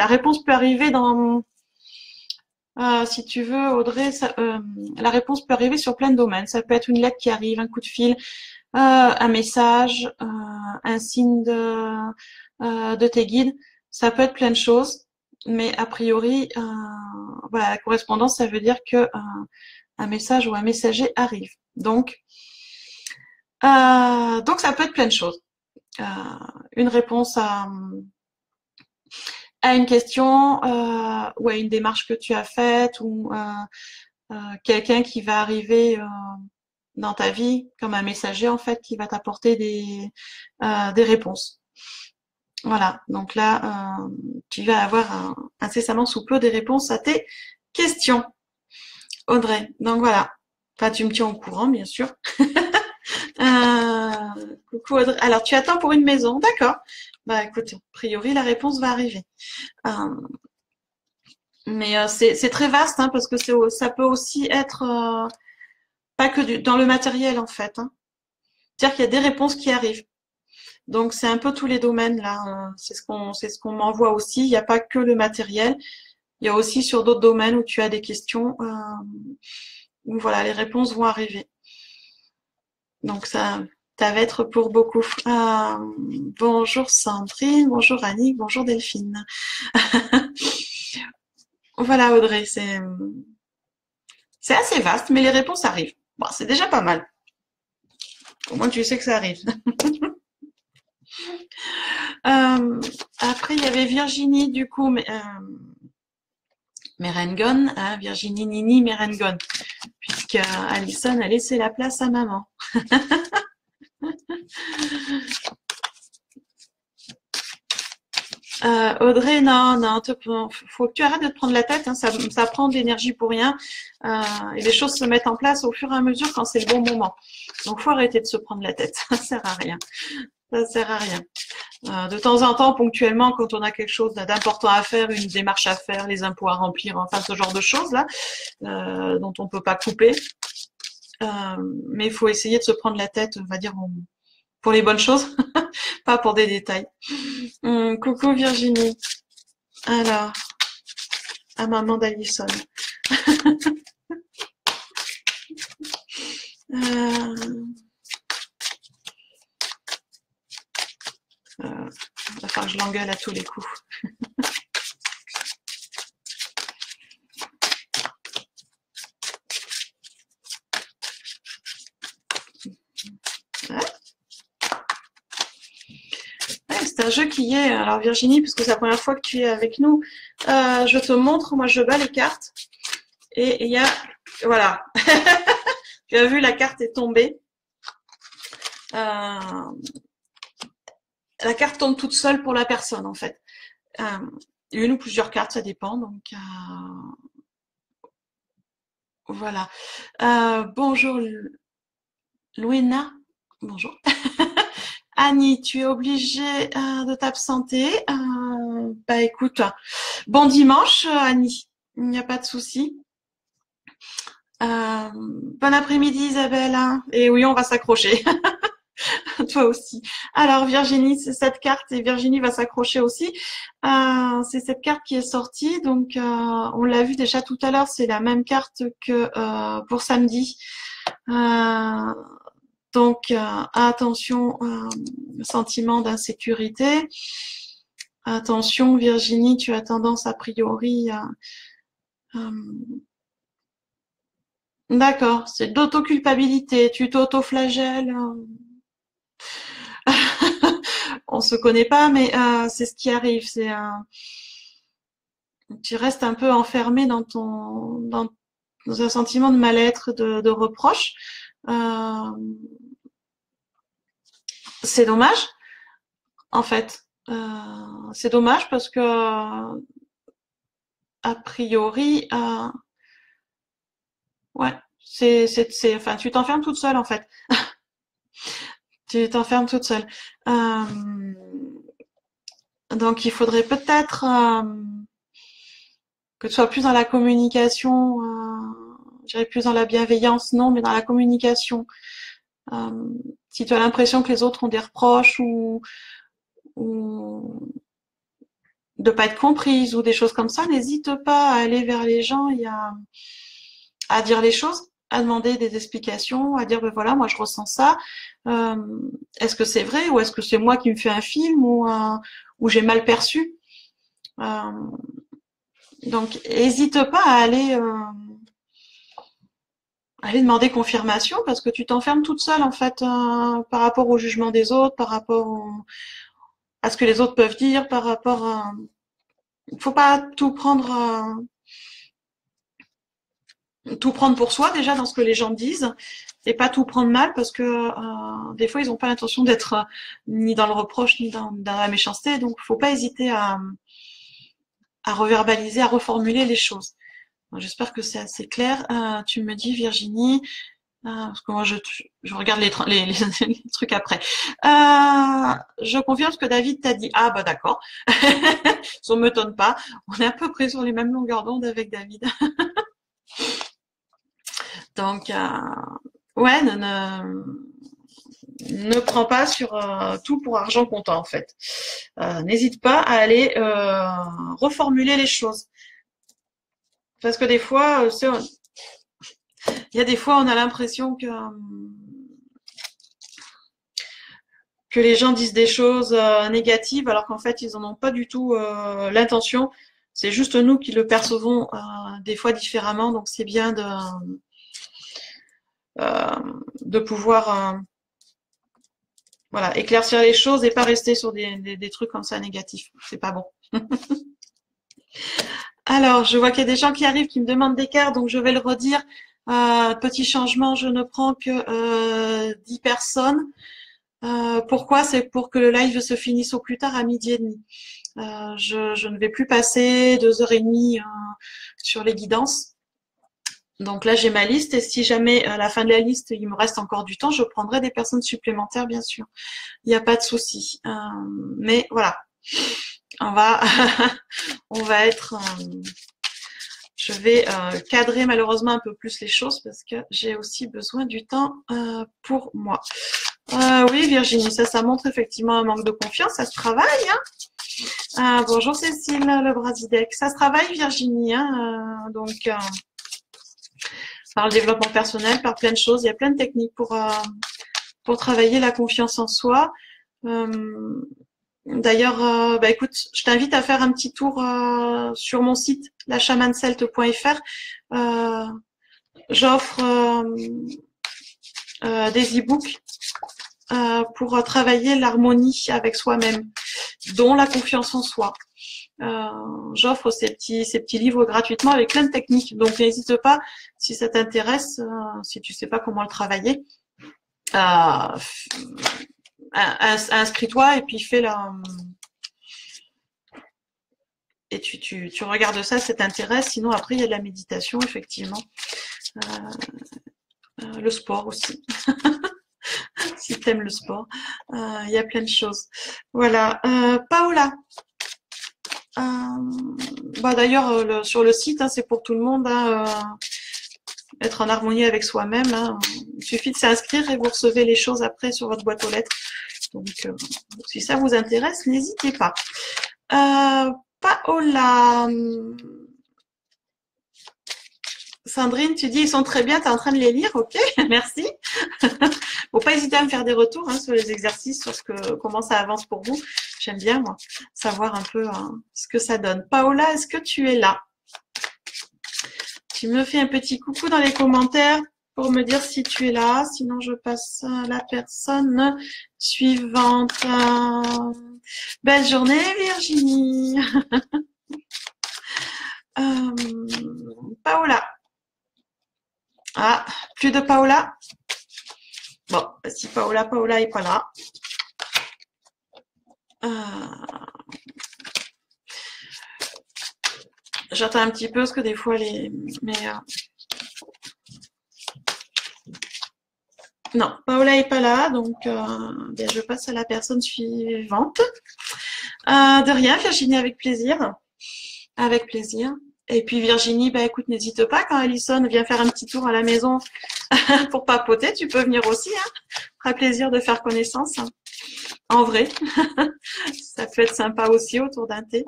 réponse peut arriver dans... si tu veux, Audrey, la réponse peut arriver sur plein de domaines. Ça peut être une lettre qui arrive, un coup de fil, un message, un signe de tes guides. Ça peut être plein de choses, mais a priori, voilà, la correspondance, ça veut dire que un message ou un messager arrive. Donc ça peut être plein de choses. Une réponse à une question ou à une démarche que tu as faite ou quelqu'un qui va arriver dans ta vie comme un messager en fait qui va t'apporter des réponses. Voilà, donc là tu vas avoir incessamment sous peu des réponses à tes questions, Audrey. Donc voilà, enfin tu me tiens au courant bien sûr. Coucou Audrey. Alors tu attends pour une maison, d'accord. Bah écoute, a priori la réponse va arriver. Mais c'est très vaste hein, parce que ça peut aussi être pas que dans le matériel en fait. Hein. C'est-à-dire qu'il y a des réponses qui arrivent. Donc c'est un peu tous les domaines là. C'est ce qu'on m'envoie aussi. Il n'y a pas que le matériel. Il y a aussi sur d'autres domaines où tu as des questions. voilà, les réponses vont arriver. Donc ça va être pour beaucoup. Bonjour Sandrine, bonjour Annick, bonjour Delphine. Voilà Audrey, c'est assez vaste, mais les réponses arrivent. Bon, c'est déjà pas mal. Au moins tu sais que ça arrive. Après, il y avait Virginie, du coup, Merengon, hein, Virginie Nini Merengon, puisque Alison a laissé la place à maman. Audrey, non, faut que tu arrêtes de te prendre la tête, hein, ça prend de l'énergie pour rien, et les choses se mettent en place au fur et à mesure quand c'est le bon moment. Donc, faut arrêter de se prendre la tête, ça sert à rien. Ça sert à rien. De temps en temps, ponctuellement, quand on a quelque chose d'important à faire, une démarche à faire, les impôts à remplir, enfin ce genre de choses là, dont on peut pas couper. Mais il faut essayer de se prendre la tête, on va dire, pour les bonnes choses, pas pour des détails. Coucou Virginie. Alors, à maman d'Alison. Va falloir que je l'engueule à tous les coups. C'est un jeu qui est... Alors Virginie, puisque c'est la première fois que tu es avec nous, je te montre, moi je bats les cartes. Et il y a... Voilà. Tu as vu, la carte est tombée. La carte tombe toute seule pour la personne, en fait. Une ou plusieurs cartes, ça dépend. Donc, voilà. Bonjour, Louena. Bonjour. Annie, tu es obligée de t'absenter. Bah écoute, bon dimanche, Annie. Il n'y a pas de souci. Bon après-midi, Isabelle. Hein. Et oui, on va s'accrocher. Toi aussi. Alors Virginie, c'est cette carte et Virginie va s'accrocher aussi. C'est cette carte qui est sortie. Donc on l'a vu déjà tout à l'heure, c'est la même carte que pour samedi. Donc attention, sentiment d'insécurité. Attention Virginie, tu as tendance a priori à... D'accord, c'est d'autoculpabilité, tu t'auto-flagelles. On se connaît pas, mais c'est ce qui arrive. C'est tu restes un peu enfermé dans un sentiment de mal-être, de reproche. C'est dommage, en fait. C'est dommage parce que a priori, ouais, enfin, tu t'enfermes toute seule en fait. Tu t'enfermes toute seule. Donc, il faudrait peut-être que tu sois plus dans la communication, je dirais plus dans la bienveillance, non, mais dans la communication. Si tu as l'impression que les autres ont des reproches ou de pas être comprise ou des choses comme ça, n'hésite pas à aller vers les gens et à dire les choses, à demander des explications, à dire ben voilà, moi je ressens ça. Est-ce que c'est vrai ou est-ce que c'est moi qui me fais un film ou j'ai mal perçu? Donc, n'hésite pas à aller demander confirmation parce que tu t'enfermes toute seule en fait par rapport au jugement des autres, par rapport à ce que les autres peuvent dire, par rapport à... Il faut pas tout prendre pour soi déjà dans ce que les gens disent et pas tout prendre mal parce que des fois ils n'ont pas l'intention d'être ni dans le reproche ni dans la méchanceté, donc faut pas hésiter à reverbaliser, à reformuler les choses. J'espère que c'est assez clair. Tu me dis Virginie, parce que moi je regarde les trucs après. Je confirme ce que David t'a dit. Ah bah d'accord. Ça ne m'étonne pas. On est à peu près sur les mêmes longueurs d'onde avec David. Donc ouais, ne prends pas sur tout pour argent comptant en fait. N'hésite pas à aller reformuler les choses. Parce que des fois, Il y a des fois, on a l'impression que les gens disent des choses négatives alors qu'en fait, ils n'en ont pas du tout l'intention. C'est juste nous qui le percevons des fois différemment. Donc, c'est bien de pouvoir voilà, éclaircir les choses et pas rester sur des trucs comme ça négatifs. C'est pas bon. Alors, je vois qu'il y a des gens qui arrivent qui me demandent des cartes, donc je vais le redire. Petit changement, je ne prends que 10 personnes. Pourquoi? C'est pour que le live se finisse au plus tard à 12h30. Je ne vais plus passer 2h30 sur les guidances. Donc là, j'ai ma liste et si jamais à la fin de la liste, il me reste encore du temps, je prendrai des personnes supplémentaires, bien sûr. Il n'y a pas de souci. Mais voilà, on va, on va être... je vais cadrer malheureusement un peu plus les choses parce que j'ai aussi besoin du temps pour moi. Oui, Virginie, ça montre effectivement un manque de confiance, ça se travaille. Hein. Bonjour Cécile, le Brasidec. Ça se travaille, Virginie. Hein, donc, par le développement personnel, par plein de choses. Il y a plein de techniques pour travailler la confiance en soi. D'ailleurs, bah, écoute, je t'invite à faire un petit tour sur mon site, lachamancelt.fr. J'offre des e-books pour travailler l'harmonie avec soi-même, dont la confiance en soi. J'offre ces petits livres gratuitement avec plein de techniques. Donc, n'hésite pas, si ça t'intéresse, si tu sais pas comment le travailler, inscris-toi et puis fais la... Et tu regardes ça, ça t'intéresse. Sinon, après, il y a de la méditation, effectivement. Le sport aussi. Si tu aimes le sport. Il y a plein de choses. Voilà. Paola. Bah d'ailleurs, sur le site, hein, c'est pour tout le monde. Hein, être en harmonie avec soi-même. Hein. Il suffit de s'inscrire et vous recevez les choses après sur votre boîte aux lettres. Donc, si ça vous intéresse, n'hésitez pas. Paola. Sandrine, tu dis ils sont très bien, tu es en train de les lire, ok, merci. Faut pas hésiter à me faire des retours hein, sur les exercices, sur comment ça avance pour vous. J'aime bien, moi, savoir un peu ce que ça donne. Paola, est-ce que tu es là? Tu me fais un petit coucou dans les commentaires pour me dire si tu es là. Sinon, je passe à la personne suivante. Belle journée, Virginie. Paola. Ah, plus de Paola. Bon, si Paola est pas là. J'attends un petit peu parce que des fois non, Paola est pas là, donc bien, je passe à la personne suivante. De rien, Virginie, avec plaisir. Avec plaisir. Et puis Virginie, bah écoute, n'hésite pas quand Alison vient faire un petit tour à la maison pour papoter, tu peux venir aussi. Hein. Ça fera plaisir de faire connaissance. Hein. En vrai, ça peut être sympa aussi autour d'un thé.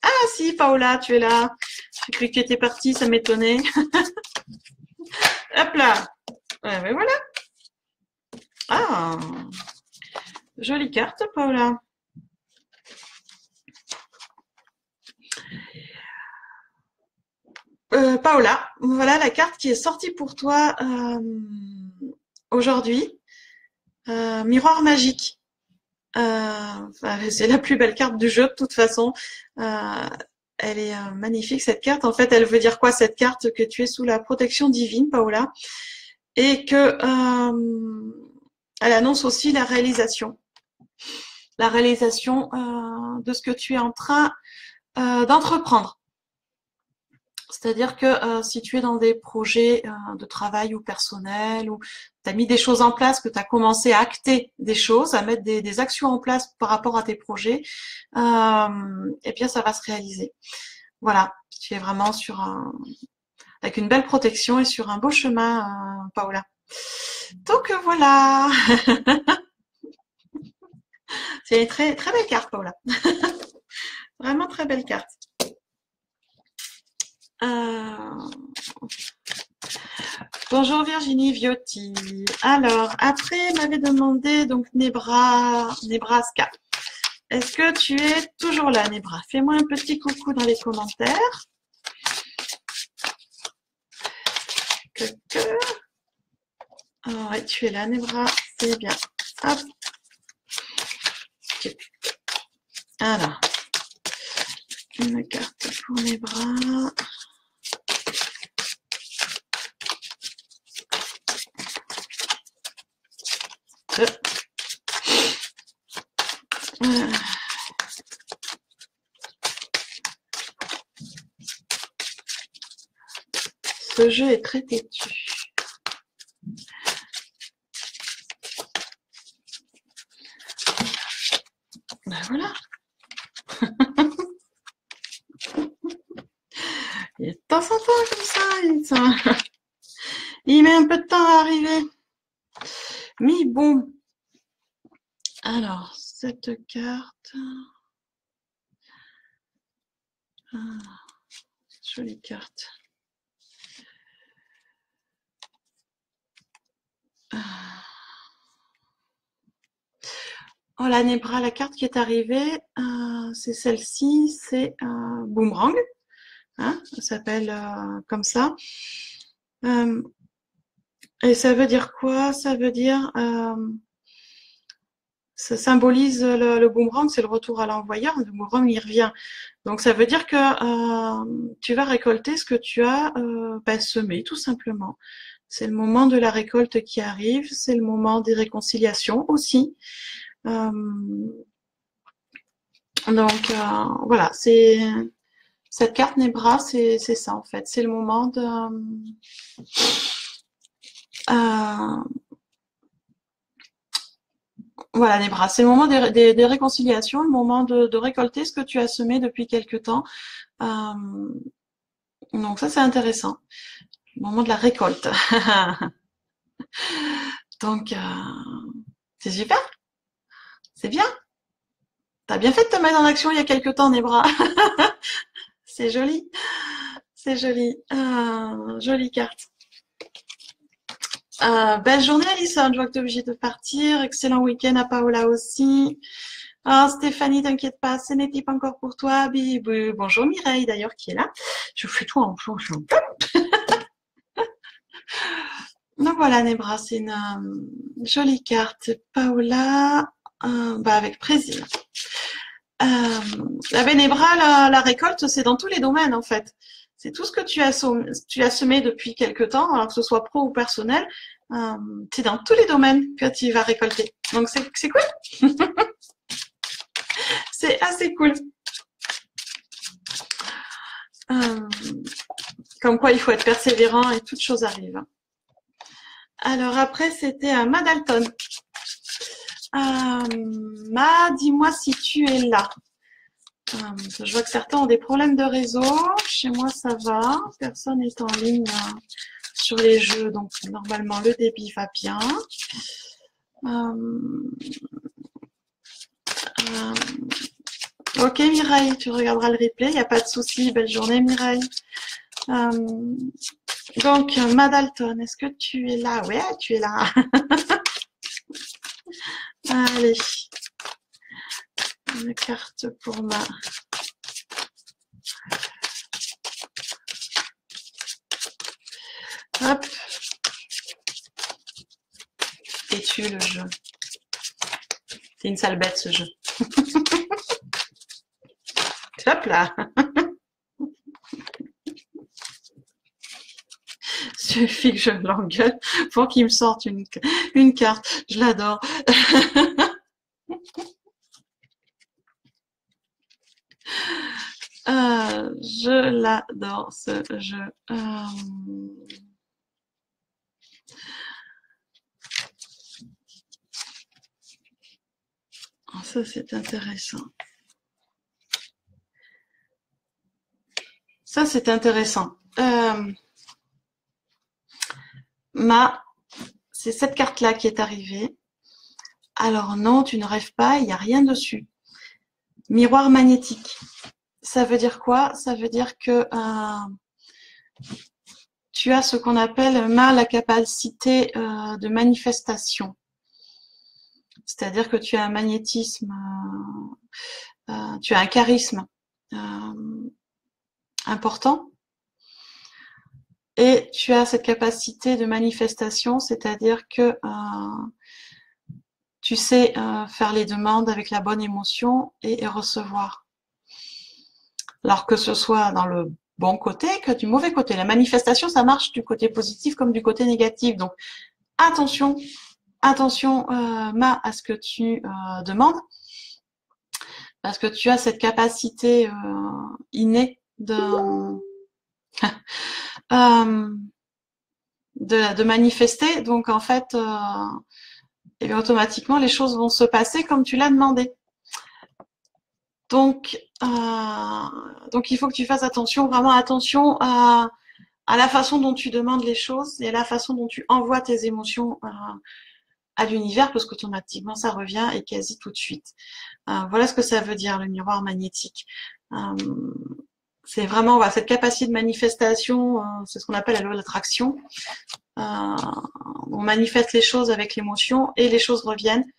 Ah si, Paola, tu es là. J'ai cru que tu étais partie, ça m'étonnait. Hop là. Ouais, mais voilà. Ah, jolie carte, Paola. Paola, voilà la carte qui est sortie pour toi aujourd'hui. Miroir magique. C'est la plus belle carte du jeu de toute façon. Elle est magnifique cette carte. En fait, elle veut dire quoi cette carte? Que tu es sous la protection divine, Paola, et que elle annonce aussi la réalisation de ce que tu es en train d'entreprendre. C'est-à-dire que si tu es dans des projets de travail ou personnel, ou tu as mis des choses en place, que tu as commencé à acter des choses, à mettre des actions en place par rapport à tes projets, et bien ça va se réaliser. Voilà, tu es vraiment avec une belle protection et sur un beau chemin, Paola. Donc voilà. C'est une très, très belle carte, Paola. Vraiment très belle carte. Bonjour Virginie Viotti. Alors, après, elle m'avait demandé donc Nebraska. Est-ce que tu es toujours là, Nebra? Fais-moi un petit coucou dans les commentaires. Ah ouais, tu es là, Nebra. C'est bien. Hop. Okay. Alors, une carte pour Nebra. Ce jeu est très têtu. Ben voilà. Il est de temps en temps comme ça. Il met un peu de temps à arriver. Mais bon. Alors, cette carte. Ah, jolie carte. Oh, la Nebra, la carte qui est arrivée, c'est celle-ci, c'est Boomerang. Hein, ça s'appelle comme ça. Et ça veut dire quoi? Ça veut dire, ça symbolise le boomerang, c'est le retour à l'envoyeur. Le boomerang, il revient. Donc ça veut dire que tu vas récolter ce que tu as semé, tout simplement. C'est le moment de la récolte qui arrive, c'est le moment des réconciliations aussi. Donc voilà, c'est cette carte Nebra, c'est ça en fait. C'est le moment de voilà, Nebra, c'est le moment des réconciliations, le moment de récolter ce que tu as semé depuis quelque temps. Donc ça, c'est intéressant. Le moment de la récolte. Donc, c'est super. C'est bien. T'as bien fait de te mettre en action il y a quelque temps, Nebra. C'est joli. C'est joli. Jolie carte. Belle journée, Alison. Je vois que tu es obligée de partir. Excellent week-end à Paola aussi. Stéphanie, t'inquiète pas, ce n'était pas encore pour toi. Bonjour Mireille, d'ailleurs, qui est là. Je fais tout en plonge. Donc voilà, Nebra, c'est une jolie carte. Paola, avec plaisir. La Nebra, la récolte, c'est dans tous les domaines en fait. C'est tout ce que tu as semé depuis quelque temps, alors que ce soit pro ou personnel. C'est dans tous les domaines que tu vas récolter. Donc c'est cool. C'est assez cool. Comme quoi il faut être persévérant et toutes choses arrivent. Alors après, c'était Madalton. Dis-moi si tu es là. Je vois que certains ont des problèmes de réseau. Chez moi, ça va. Personne n'est en ligne sur les jeux, donc normalement le débit va bien. Ok Mireille, tu regarderas le replay, il n'y a pas de souci. Belle journée Mireille. Donc Madalton, est-ce que tu es là? Ouais, tu es là. Allez, une carte pour ma... Hop. Et tu le jeu. C'est une sale bête ce jeu. Hop là. Suffit que je l'engueule pour qu'il me sorte une carte. Je l'adore. Je l'adore ce jeu. Ça, c'est intéressant. Ça, c'est intéressant. C'est cette carte-là qui est arrivée. Alors non, tu ne rêves pas, il n'y a rien dessus. Miroir magnétique. Ça veut dire quoi? Ça veut dire que tu as ce qu'on appelle la capacité de manifestation. C'est-à-dire que tu as un magnétisme, tu as un charisme important et tu as cette capacité de manifestation, c'est-à-dire que tu sais faire les demandes avec la bonne émotion et recevoir. Alors que ce soit dans le bon côté que du mauvais côté. La manifestation, ça marche du côté positif comme du côté négatif. Donc, attention, attention, à ce que tu demandes, parce que tu as cette capacité innée de manifester. Donc, en fait, et bien, automatiquement, les choses vont se passer comme tu l'as demandé. Donc, il faut que tu fasses attention, vraiment attention à la façon dont tu demandes les choses et à la façon dont tu envoies tes émotions à l'univers, parce qu'automatiquement, ça revient et quasi tout de suite. Voilà ce que ça veut dire, le miroir magnétique. C'est vraiment cette capacité de manifestation, c'est ce qu'on appelle la loi de l'attraction. On manifeste les choses avec l'émotion et les choses reviennent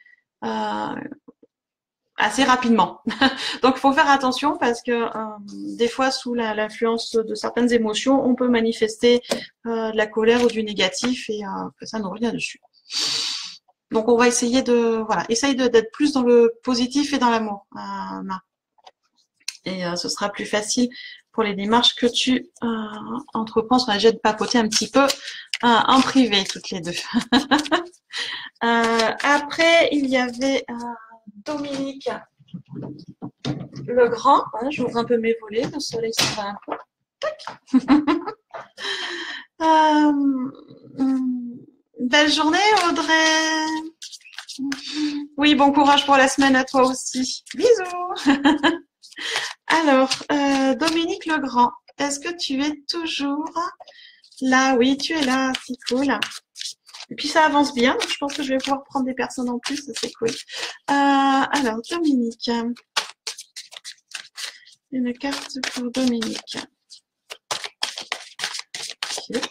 assez rapidement. Donc, il faut faire attention parce que des fois, sous l'influence de certaines émotions, on peut manifester de la colère ou du négatif et que ça nous revient dessus. Donc, on va essayer essaye d'être plus dans le positif et dans l'amour. Et ce sera plus facile pour les démarches que tu entreprends. On va déjà de papoter un petit peu en privé, toutes les deux. Après, il y avait Dominique le Grand. Hein, j'ouvre un peu mes volets, le soleil s'en va un peu. Belle journée, Audrey. Oui, bon courage pour la semaine à toi aussi. Bisous. Alors, Dominique Legrand, est-ce que tu es toujours là? Oui, tu es là, c'est cool. Et puis ça avance bien, donc je pense que je vais pouvoir prendre des personnes en plus, c'est cool. Alors, Dominique. Une carte pour Dominique. Okay.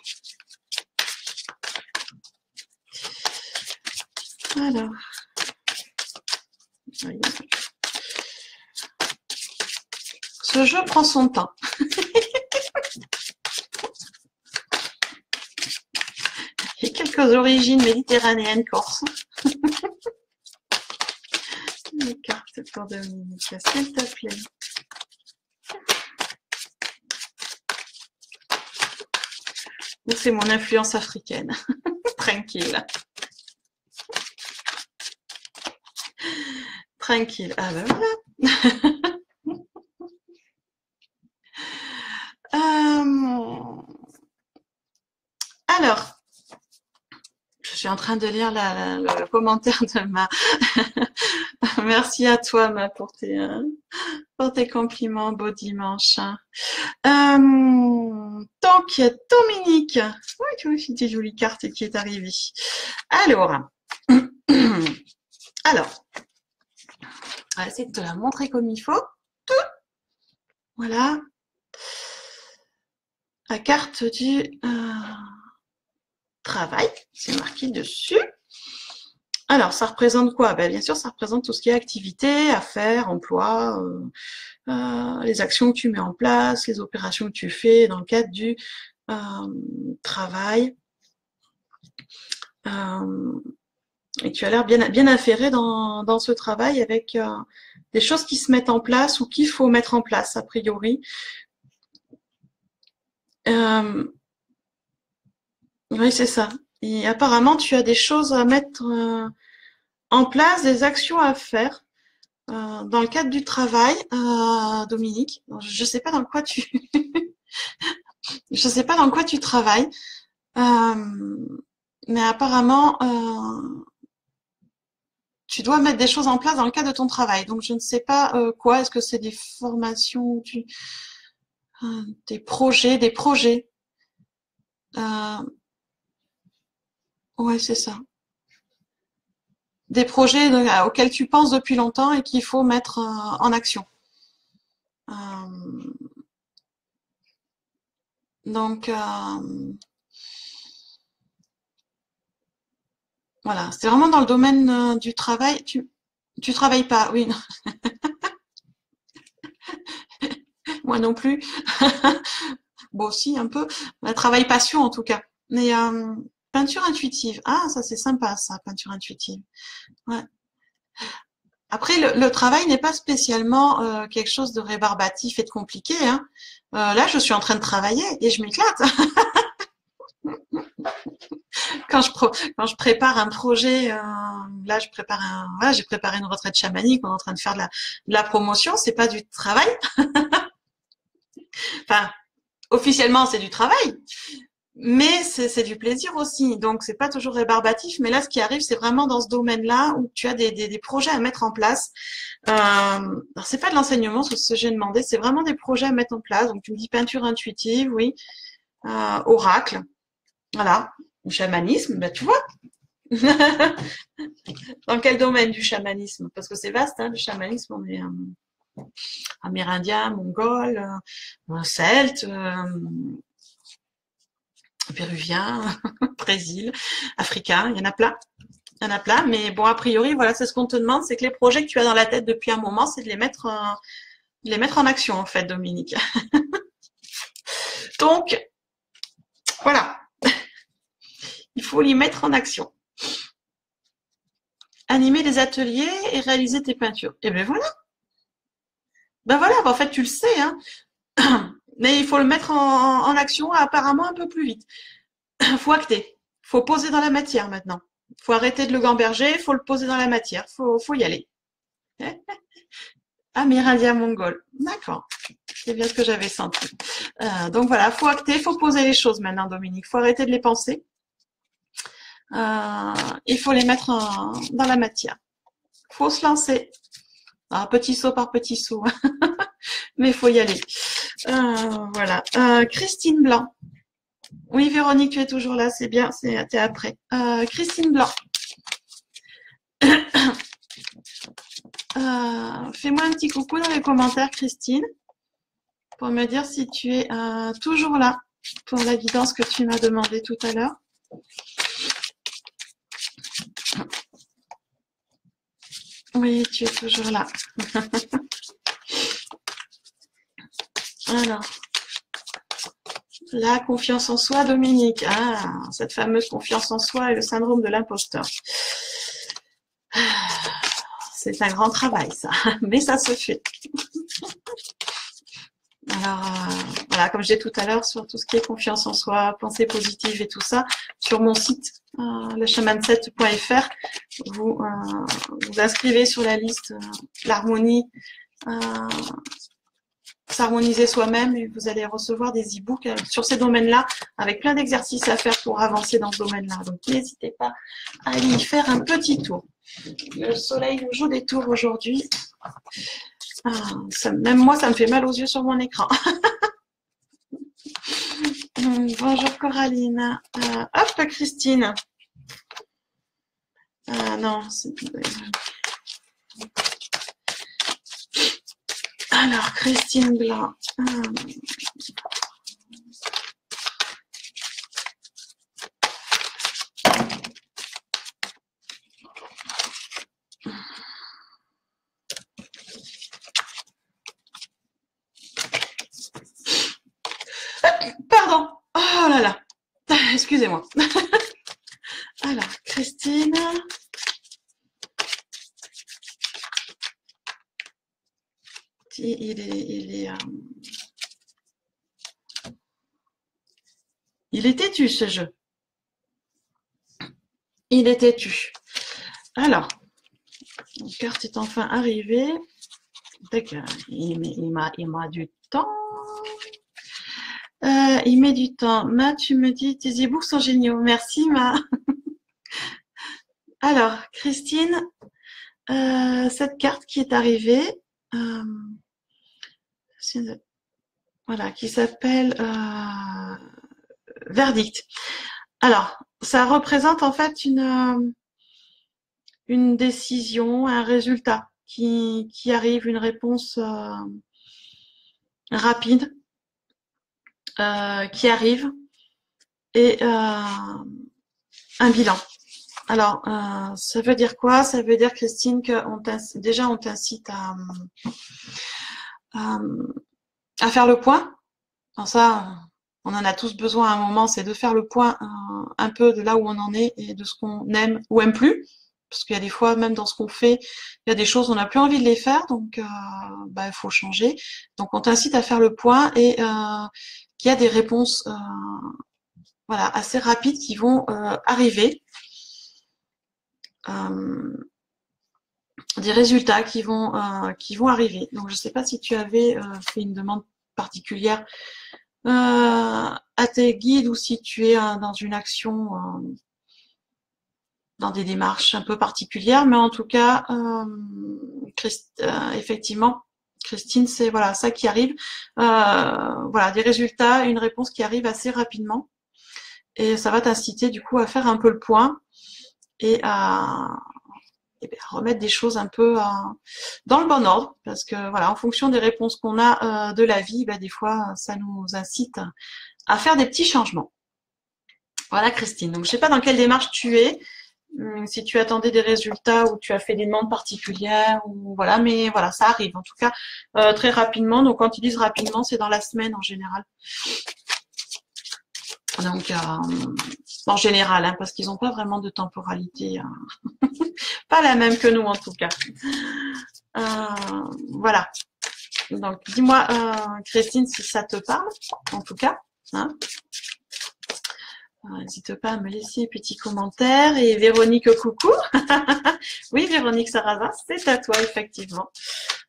Alors. Ce jeu prend son temps. J'ai quelques origines méditerranéennes corse. Une carte pour Dominique, s'il te plaît. C'est mon influence africaine. Tranquille. Tranquille. Ah ben voilà. Alors, je suis en train de lire le commentaire de Ma. Merci à toi, Ma, pour tes compliments. Beau dimanche. Donc, Dominique. Oui, tu vois, c'est une jolie carte qui est arrivée. Alors, on va essayer de te la montrer comme il faut. Voilà. La carte du travail, c'est marqué dessus. Alors, ça représente quoi? Ben, bien sûr, ça représente tout ce qui est activité, affaires, emploi, les actions que tu mets en place, les opérations que tu fais dans le cadre du travail. Et tu as l'air bien affairé dans ce travail avec des choses qui se mettent en place ou qu'il faut mettre en place, a priori. Oui, c'est ça. Et apparemment, tu as des choses à mettre en place, des actions à faire dans le cadre du travail, Dominique. Je sais pas dans quoi je sais pas dans quoi tu travailles, mais apparemment, tu dois mettre des choses en place dans le cadre de ton travail. Donc, je ne sais pas quoi. Est-ce que c'est des formations, des projets, ouais, c'est ça. Des projets auxquels tu penses depuis longtemps et qu'il faut mettre en action. Donc, Voilà, c'est vraiment dans le domaine du travail. Tu travailles pas, oui, non, moi non plus. Bon, aussi un peu. Travail passion en tout cas. Mais peinture intuitive. Ah, ça c'est sympa, ça, peinture intuitive. Ouais. Après, le travail n'est pas spécialement quelque chose de rébarbatif et de compliqué, hein. Là, je suis en train de travailler et je m'éclate. Quand quand je prépare un projet, là, voilà, j'ai préparé une retraite chamanique, on est en train de faire de la promotion, c'est pas du travail. Enfin, officiellement, c'est du travail, mais c'est du plaisir aussi. Donc, c'est pas toujours rébarbatif. Mais là, ce qui arrive, c'est vraiment dans ce domaine-là où tu as des projets à mettre en place. Alors, c'est pas de l'enseignement, ce que j'ai demandé, c'est vraiment des projets à mettre en place. Donc, tu me dis peinture intuitive, oui, oracle, voilà, chamanisme, ben, tu vois. Dans quel domaine du chamanisme? Parce que c'est vaste, hein, le chamanisme, on est amérindien, mongol, celte, péruvien, brésil, africain, il y en a plein. Il y en a plein, mais bon, a priori, voilà, c'est ce qu'on te demande, c'est que les projets que tu as dans la tête depuis un moment, c'est de les mettre en action, en fait, Dominique. Donc, voilà, il faut les mettre en action. Animer des ateliers et réaliser tes peintures. Et ben voilà. Ben voilà, en fait, tu le sais, hein. Mais il faut le mettre en action apparemment un peu plus vite. Faut acter. Faut poser dans la matière maintenant. Faut arrêter de le gamberger, faut le poser dans la matière. Faut y aller. Amérindien mongol. D'accord. C'est bien ce que j'avais senti. Donc voilà, faut acter, faut poser les choses maintenant, Dominique. Faut arrêter de les penser. Il faut les mettre dans la matière. Faut se lancer. Petit saut par petit saut. Mais il faut y aller. Voilà. Christine Blanc. Oui, Véronique, tu es toujours là, c'est bien, t'es après. Christine Blanc. Fais-moi un petit coucou dans les commentaires, Christine, pour me dire si tu es toujours là pour la guidance que tu m'as demandé tout à l'heure. Oui, tu es toujours là. Alors, la confiance en soi, Dominique. Ah, cette fameuse confiance en soi et le syndrome de l'imposteur. C'est un grand travail, ça, mais ça se fait. Alors, voilà, comme je disais tout à l'heure, sur tout ce qui est confiance en soi, pensée positive et tout ça, sur mon site, lechaman7.fr, vous vous inscrivez sur la liste l'harmonie, s'harmoniser soi-même et vous allez recevoir des e-books sur ces domaines-là avec plein d'exercices à faire pour avancer dans ce domaine-là. Donc, n'hésitez pas à aller y faire un petit tour. Le soleil nous joue des tours aujourd'hui. Même moi, ça me fait mal aux yeux sur mon écran. Bonjour Coraline. Hop, Christine. Non. Alors, Christine Blanc. Pardon. Oh là là. Excusez-moi. Alors, Christine. Il est têtu ce jeu. Il est têtu. Alors, la carte est enfin arrivée. Il m'a du temps. Il met du temps. Ma, tu me dis, tes e-books sont géniaux. Merci, Ma. Alors, Christine, cette carte qui est arrivée, voilà, qui s'appelle Verdict. Alors, ça représente en fait une décision, un résultat qui arrive, une réponse rapide qui arrive et un bilan. Alors, ça veut dire quoi? Ça veut dire, Christine, que déjà on t'incite à, à faire le point. Alors ça, on en a tous besoin à un moment, c'est de faire le point un peu de là où on en est et de ce qu'on aime ou aime plus. Parce qu'il y a des fois, même dans ce qu'on fait, il y a des choses, on n'a plus envie de les faire, donc il faut changer. Donc on t'incite à faire le point et qu'il y a des réponses voilà, assez rapides qui vont arriver. Des résultats qui vont arriver. Donc je ne sais pas si tu avais fait une demande particulière à tes guides ou si tu es dans une action, dans des démarches un peu particulières, mais en tout cas, effectivement, Christine, c'est voilà ça qui arrive. Voilà, des résultats, une réponse qui arrive assez rapidement, et ça va t'inciter du coup à faire un peu le point et à remettre des choses un peu dans le bon ordre, parce que voilà, en fonction des réponses qu'on a de la vie, des fois, ça nous incite à faire des petits changements. Voilà, Christine. Donc, je sais pas dans quelle démarche tu es, si tu attendais des résultats ou tu as fait des demandes particulières, ou voilà, mais voilà, ça arrive. En tout cas, très rapidement. Donc, quand ils disent rapidement, c'est dans la semaine en général. Donc, en général, hein, parce qu'ils n'ont pas vraiment de temporalité, pas la même que nous en tout cas. Voilà. Donc, dis-moi, Christine, si ça te parle, en tout cas. Hein. N'hésite pas à me laisser un petit commentaire. Et Véronique, coucou. Oui, Véronique Sarrazin, c'est à toi, effectivement.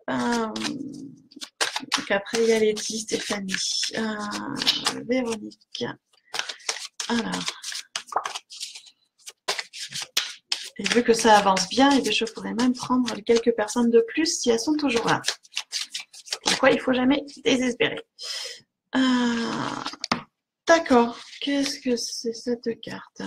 Donc après, il y a Letty, Stéphanie. Véronique. Alors. Et vu que ça avance bien, et je pourrais même prendre quelques personnes de plus si elles sont toujours là. Pourquoi il ne faut jamais désespérer. D'accord. Qu'est-ce que c'est cette carte?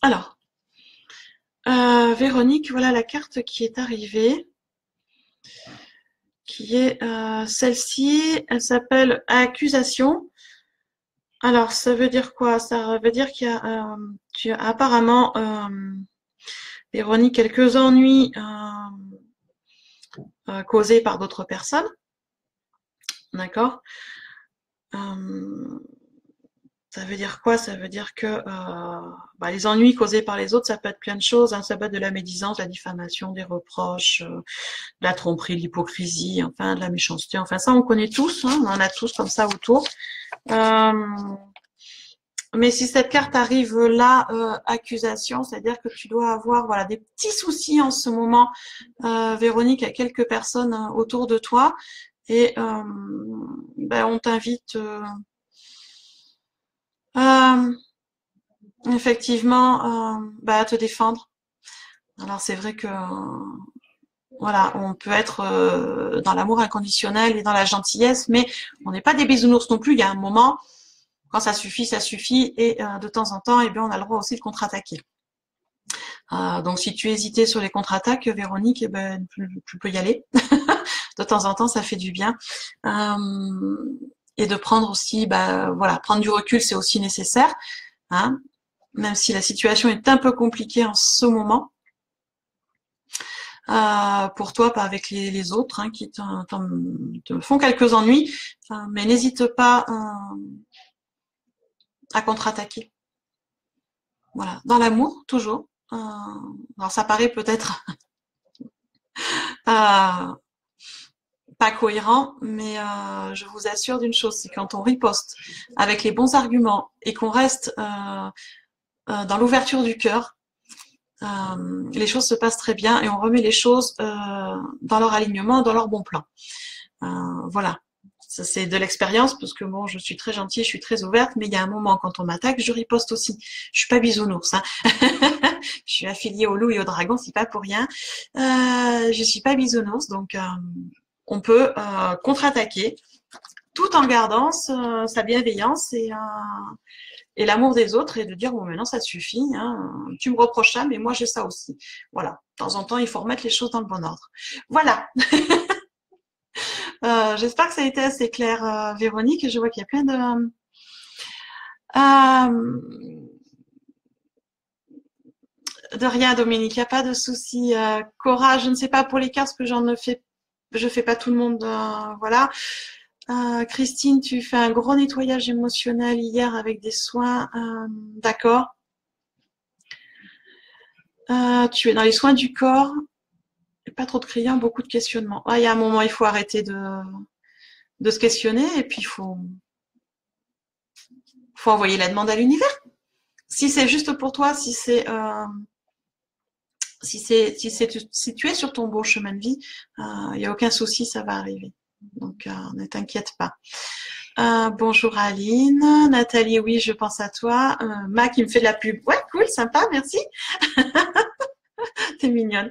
Alors, Véronique, voilà la carte qui est arrivée, qui est celle-ci. Elle s'appelle Accusation. Alors, ça veut dire quoi? Ça veut dire qu'il y a, tu as apparemment, Véronique, quelques ennuis causés par d'autres personnes. D'accord? Ça veut dire quoi? Ça veut dire que les ennuis causés par les autres, ça peut être plein de choses. Hein. Ça peut être de la médisance, de la diffamation, des reproches, de la tromperie, de l'hypocrisie, enfin de la méchanceté. Enfin ça, on connaît tous. Hein. On en a tous comme ça autour. Mais si cette carte arrive là, accusation, c'est-à-dire que tu dois avoir voilà des petits soucis en ce moment, Véronique, à quelques personnes autour de toi, et on t'invite effectivement à te défendre. Alors c'est vrai que voilà, on peut être dans l'amour inconditionnel et dans la gentillesse, mais on n'est pas des bisounours non plus. Il y a un moment, quand ça suffit, et de temps en temps, on a le droit aussi de contre-attaquer. Donc si tu hésitais sur les contre-attaques, Véronique, tu peux y aller. De temps en temps, ça fait du bien. Et de prendre aussi, prendre du recul, c'est aussi nécessaire. Hein, même si la situation est un peu compliquée en ce moment. Pour toi, pas avec les autres hein, qui te font quelques ennuis, mais n'hésite pas à contre-attaquer. Voilà, dans l'amour, toujours. Alors ça paraît peut-être pas cohérent, mais je vous assure d'une chose, c'est quand on riposte avec les bons arguments et qu'on reste dans l'ouverture du cœur, les choses se passent très bien et on remet les choses dans leur alignement, dans leur bon plan. Voilà. Ça, c'est de l'expérience, parce que bon, je suis très gentille, je suis très ouverte, mais il y a un moment, quand on m'attaque, je riposte aussi. Je suis pas bisounours, hein. Je suis affiliée au loup et au dragon, c'est pas pour rien. Je suis pas bisounours, donc on peut contre-attaquer, tout en gardant sa bienveillance et l'amour des autres et de dire bon maintenant ça suffit, hein, tu me reproches ça, mais moi j'ai ça aussi. Voilà. De temps en temps, il faut remettre les choses dans le bon ordre. Voilà. J'espère que ça a été assez clair, Véronique. Je vois qu'il y a plein de rien, Dominique. Il n'y a pas de souci. Cora, je ne sais pas pour les cartes, parce que je fais pas tout le monde. Voilà. Christine, tu fais un gros nettoyage émotionnel hier avec des soins. D'accord. Tu es dans les soins du corps. Pas trop de clients, beaucoup de questionnements. Il y a un moment, il faut arrêter de se questionner et puis faut envoyer la demande à l'univers. Si c'est juste pour toi, si tu es sur ton beau chemin de vie, il n'y a aucun souci, ça va arriver. Donc, ne t'inquiète pas. Bonjour Aline, Nathalie, oui, je pense à toi. Ma qui me fait de la pub. Ouais, cool, sympa, merci. T'es mignonne.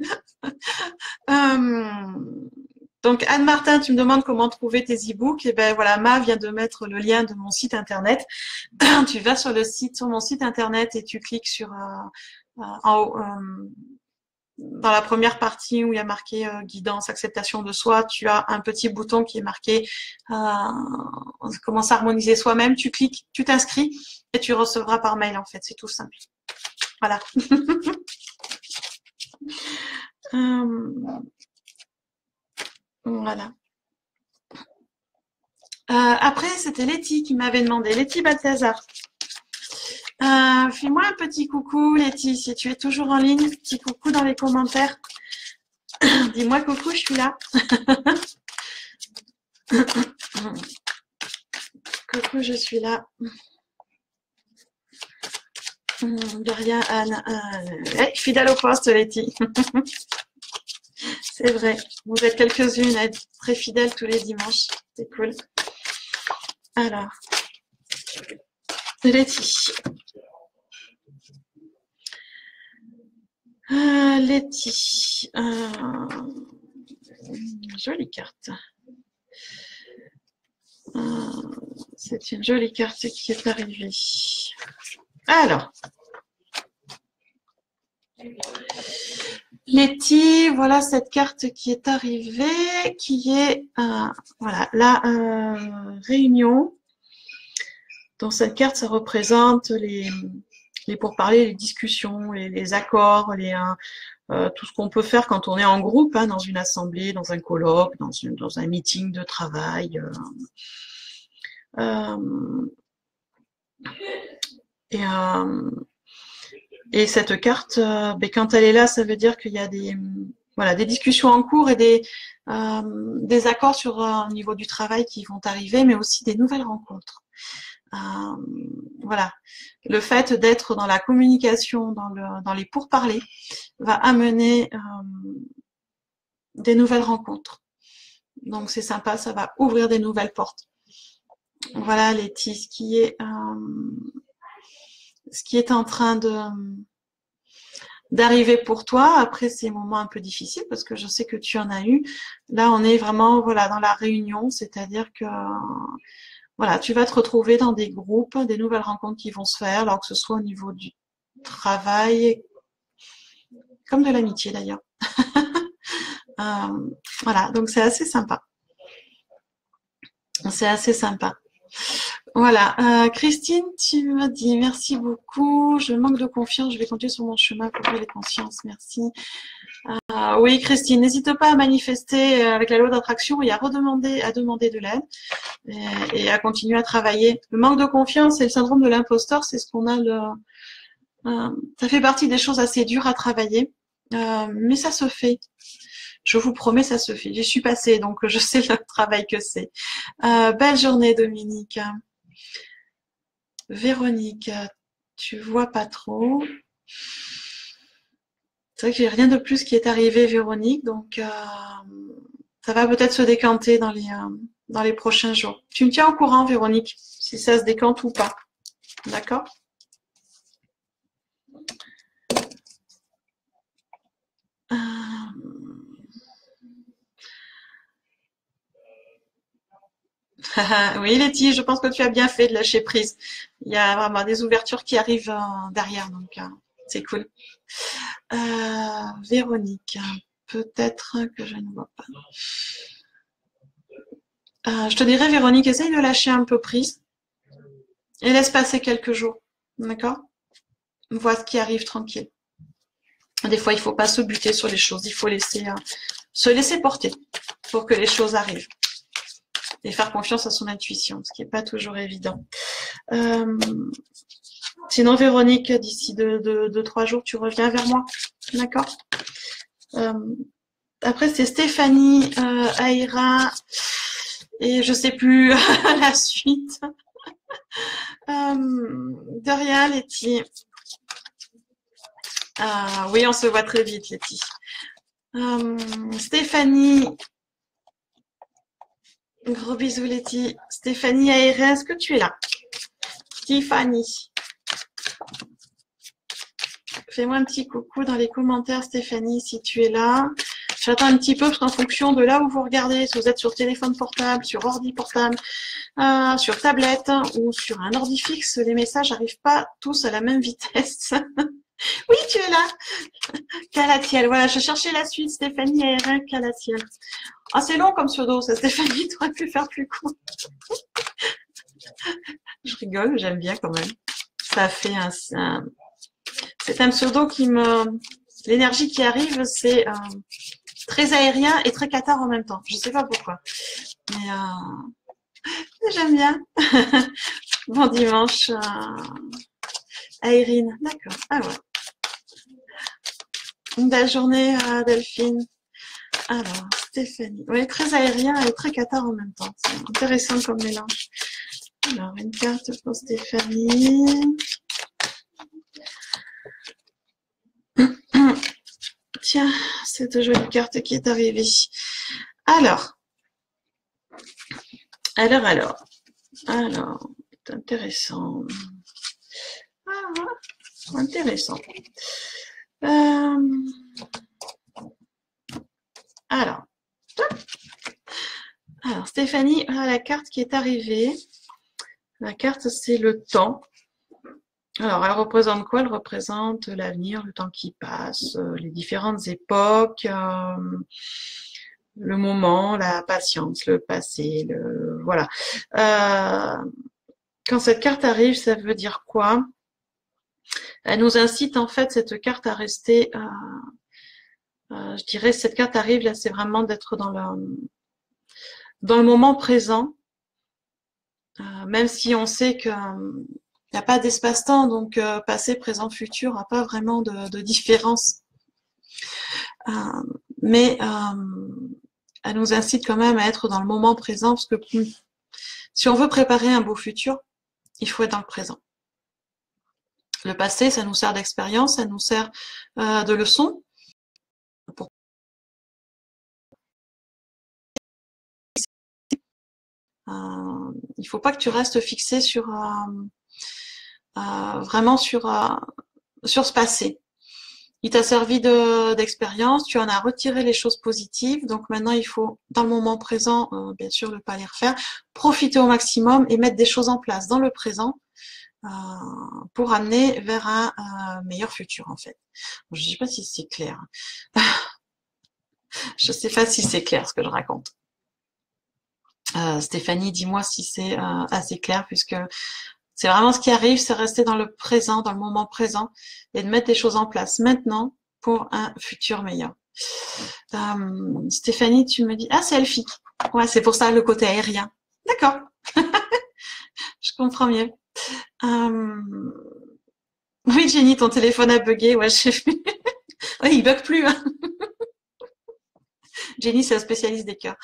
Donc Anne Martin, tu me demandes comment trouver tes e-books. Et ben voilà, Ma vient de mettre le lien de mon site internet. Tu vas sur mon site internet et tu cliques sur en haut, dans la première partie où il y a marqué guidance, acceptation de soi, tu as un petit bouton qui est marqué comment s'harmoniser soi-même. Tu cliques, tu t'inscris et tu recevras par mail en fait. C'est tout simple. Voilà. Voilà. Après, c'était Letty qui m'avait demandé. Letty Balthazar. Fais-moi un petit coucou, Letty, si tu es toujours en ligne. Petit coucou dans les commentaires. Dis-moi coucou, je suis là. Coucou, je suis là. De rien, Anne. Fidèle au poste, Letty. C'est vrai. Vous êtes quelques-unes à être très fidèles tous les dimanches. C'est cool. Alors, Letty. Letty. Jolie carte. C'est une jolie carte qui est arrivée. Alors. Letty, voilà cette carte qui est arrivée, qui est voilà la réunion. Dans cette carte, ça représente les pourparlers, les discussions, les accords, tout ce qu'on peut faire quand on est en groupe, hein, dans une assemblée, dans un colloque, dans un meeting de travail. Et cette carte, quand elle est là, ça veut dire qu'il y a des discussions en cours et des accords sur au niveau du travail qui vont arriver, mais aussi des nouvelles rencontres. Voilà. Le fait d'être dans la communication, dans les pourparlers, va amener des nouvelles rencontres. Donc c'est sympa, ça va ouvrir des nouvelles portes. Voilà, Letty, ce qui est en train d'arriver pour toi après ces moments un peu difficiles, parce que je sais que tu en as eu. Là, on est vraiment voilà dans la réunion, c'est-à-dire que voilà, tu vas te retrouver dans des groupes, des nouvelles rencontres qui vont se faire, alors que ce soit au niveau du travail, comme de l'amitié d'ailleurs. Voilà, donc c'est assez sympa. C'est assez sympa. Voilà, Christine, tu me dis merci beaucoup. Je manque de confiance, je vais continuer sur mon chemin pour ouvrir les consciences. Merci. Oui, Christine, n'hésite pas à manifester avec la loi d'attraction et à demander de l'aide et à continuer à travailler. Le manque de confiance et le syndrome de l'imposteur, c'est ce qu'on a ça fait partie des choses assez dures à travailler, mais ça se fait. Je vous promets, ça se fait. J'y suis passée, donc je sais le travail que c'est. Belle journée, Dominique. Véronique, tu vois pas trop. C'est vrai que j'ai rien de plus qui est arrivé, Véronique, donc ça va peut-être se décanter dans les prochains jours. Tu me tiens au courant, Véronique, si ça se décante ou pas. D'accord? Oui, Letty, je pense que tu as bien fait de lâcher prise. Il y a vraiment des ouvertures qui arrivent derrière, donc c'est cool. Véronique, peut-être que je ne vois pas. Je te dirais, Véronique, essaye de lâcher un peu prise et laisse passer quelques jours. D'accord? Vois ce qui arrive tranquille. Des fois, il ne faut pas se buter sur les choses. Il faut se laisser porter pour que les choses arrivent. Et faire confiance à son intuition, ce qui n'est pas toujours évident. Sinon, Véronique, d'ici 2-3 jours, tu reviens vers moi. D'accord? Après, c'est Stéphanie, Aïra, et je sais plus la suite. De rien, Letty. Oui, on se voit très vite, Letty. Stéphanie, gros bisous, Letty. Stéphanie Aïra, est-ce que tu es là? Stéphanie. Fais-moi un petit coucou dans les commentaires, Stéphanie, si tu es là. J'attends un petit peu parce qu'en fonction de là où vous regardez, si vous êtes sur téléphone portable, sur ordi portable, sur tablette ou sur un ordi fixe, les messages n'arrivent pas tous à la même vitesse. Oui, tu es là. Calatiel, voilà, je cherchais la suite. Stéphanie ARN Calatiel. Ah, c'est long comme pseudo, ça, Stéphanie, tu aurais pu faire plus court. Je rigole, j'aime bien quand même. Ça fait c'est un pseudo qui l'énergie qui arrive, c'est très aérien et très cathare en même temps. Je sais pas pourquoi. Mais j'aime bien. Bon dimanche. Aérine, d'accord. Ah ouais. Une belle journée, Delphine. Alors, Stéphanie. Oui, très aérien et très cathare en même temps. C'est intéressant comme mélange. Alors, une carte pour Stéphanie. Tiens, cette jolie carte qui est arrivée. Alors, c'est intéressant. Intéressant. Alors, Stéphanie, la carte qui est arrivée. La carte, c'est le temps. Alors, elle représente quoi? Elle représente l'avenir, le temps qui passe, les différentes époques, le moment, la patience, le passé, voilà. Quand cette carte arrive, ça veut dire quoi? Elle nous incite en fait cette carte à rester. Je dirais cette carte arrive là, c'est vraiment d'être dans le moment présent, même si on sait que il n'y a pas d'espace-temps, donc passé, présent, futur n'a pas vraiment de différence. Mais elle nous incite quand même à être dans le moment présent, parce que si on veut préparer un beau futur, il faut être dans le présent. Le passé, ça nous sert d'expérience, ça nous sert de leçon. Il faut pas que tu restes fixé sur vraiment sur ce passé. Il t'a servi d'expérience, tu en as retiré les choses positives, donc maintenant il faut, dans le moment présent, bien sûr, ne pas les refaire, profiter au maximum et mettre des choses en place dans le présent pour amener vers un meilleur futur, en fait. Je ne sais pas si c'est clair. Je ne sais pas si c'est clair ce que je raconte. Stéphanie, dis-moi si c'est assez clair, puisque c'est vraiment ce qui arrive, c'est rester dans le présent, dans le moment présent, et de mettre des choses en place maintenant pour un futur meilleur. Stéphanie, tu me dis, c'est Elfie. Ouais, c'est pour ça le côté aérien. D'accord. Je comprends mieux. Oui, Jenny, ton téléphone a bugué. Ouais, j'ai vu. Ouais, il bug plus. Hein. Jenny, c'est la spécialiste des cœurs.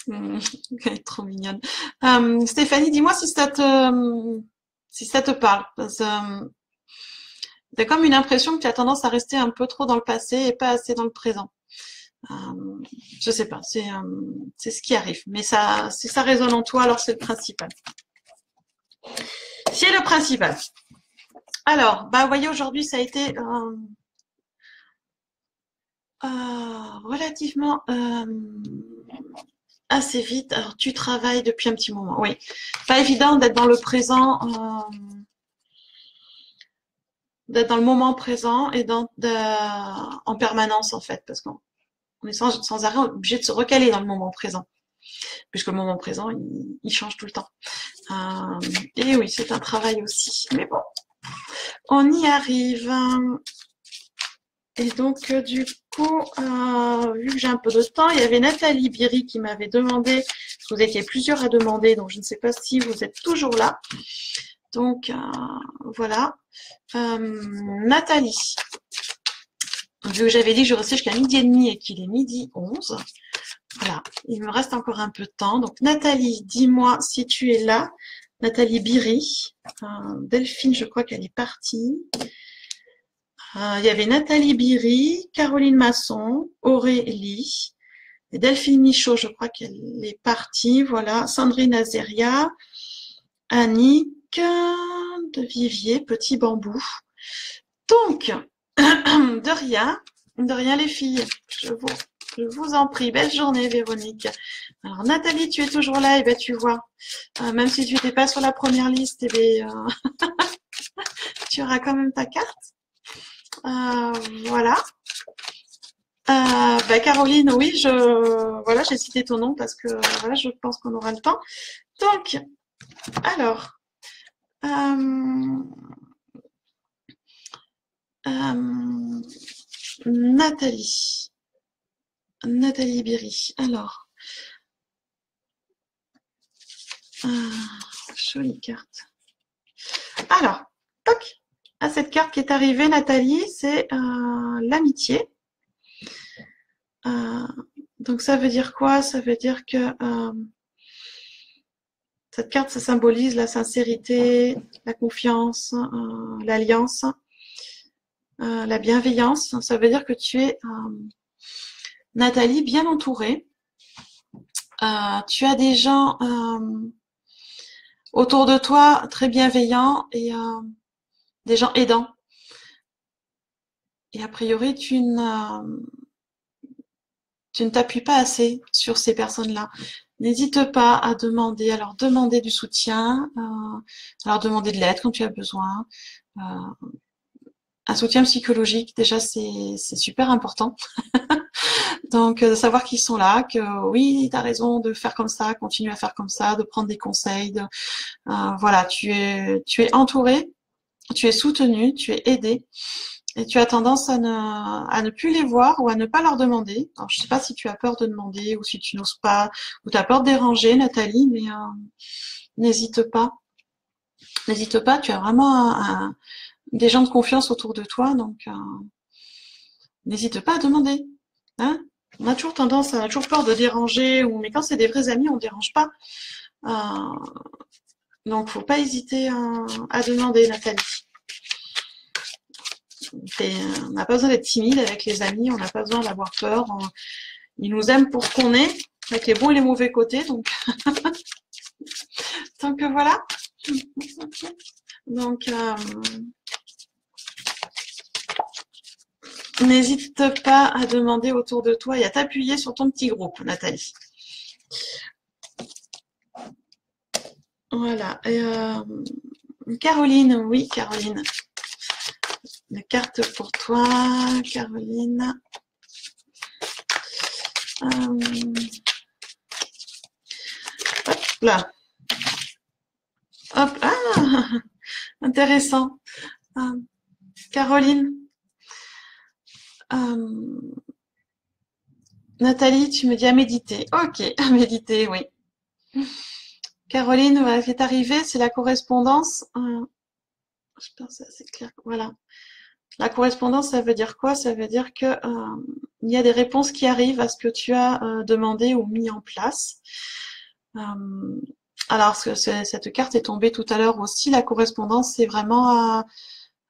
Elle est trop mignonne. Stéphanie, dis-moi si ça te parle. T'as comme une impression que tu as tendance à rester un peu trop dans le passé et pas assez dans le présent. Je sais pas, c'est ce qui arrive. Mais ça, si ça résonne en toi, alors c'est le principal. C'est le principal. Alors, vous voyez, aujourd'hui, ça a été relativement assez vite. Alors, tu travailles depuis un petit moment, oui. Pas évident d'être dans le présent, d'être dans le moment présent et en permanence, en fait, parce qu'on est sans arrêt obligé de se recaler dans le moment présent, puisque le moment présent, il change tout le temps. Et oui, c'est un travail aussi. Mais bon, on y arrive. Et donc, du coup, vu que j'ai un peu de temps, il y avait Nathalie Biry qui m'avait demandé, vous étiez plusieurs à demander, donc je ne sais pas si vous êtes toujours là. Donc, voilà. Nathalie, vu que j'avais dit que je restais jusqu'à 12h30 et qu'il est 12h11, voilà, il me reste encore un peu de temps. Donc, Nathalie, dis-moi si tu es là. Nathalie Biry. Delphine, je crois qu'elle est partie. Il y avait Nathalie Biry, Caroline Masson, Aurélie, et Delphine Michaud, je crois qu'elle est partie, voilà, Sandrine Azeria, Annick, de Vivier, Petit Bambou. Donc, de rien les filles, je vous en prie, belle journée Véronique. Alors Nathalie, tu es toujours là, et ben tu vois, même si tu n'étais pas sur la première liste, et ben, tu auras quand même ta carte. Voilà. Bah Caroline, oui, voilà, j'ai cité ton nom parce que voilà, je pense qu'on aura le temps. Donc, alors, Nathalie Biry. Alors, jolie carte. Alors, toc. Cette carte qui est arrivée, Nathalie, c'est l'amitié. Donc ça veut dire quoi? Ça veut dire que cette carte, ça symbolise la sincérité, la confiance, l'alliance, la bienveillance. Ça veut dire que tu es, Nathalie, bien entourée. Tu as des gens autour de toi très bienveillants et des gens aidants. Et a priori, tu ne t'appuies pas assez sur ces personnes-là. N'hésite pas à leur demander du soutien, à leur demander de l'aide quand tu as besoin. Un soutien psychologique, déjà, c'est super important. Donc, de savoir qu'ils sont là, que oui, tu as raison de faire comme ça, continue à faire comme ça, de prendre des conseils. Voilà, tu es entouré, tu es soutenu, tu es aidé. Et tu as tendance à ne plus les voir ou à ne pas leur demander. Alors, je ne sais pas si tu as peur de demander ou si tu n'oses pas, ou tu as peur de déranger, Nathalie, mais n'hésite pas. N'hésite pas, tu as vraiment des gens de confiance autour de toi, donc n'hésite pas à demander. Hein, on a toujours peur de déranger, mais quand c'est des vrais amis, on ne dérange pas. Donc, faut pas hésiter à demander, Nathalie. On n'a pas besoin d'être timide avec les amis, on n'a pas besoin d'avoir peur. Ils nous aiment pour ce qu'on est, avec les bons et les mauvais côtés. Donc voilà. Donc, n'hésite pas à demander autour de toi et à t'appuyer sur ton petit groupe, Nathalie. Voilà. Et, Caroline, oui, Caroline. Une carte pour toi, Caroline. Hop là. Hop, intéressant. Caroline. Nathalie, tu me dis à méditer. Ok, à méditer, oui. Caroline, voilà, ce qui est arrivé, c'est la correspondance. Je pense que c'est assez clair. Voilà. La correspondance, ça veut dire quoi? Ça veut dire que il y a des réponses qui arrivent à ce que tu as demandé ou mis en place. Alors, cette carte est tombée tout à l'heure aussi. La correspondance, c'est vraiment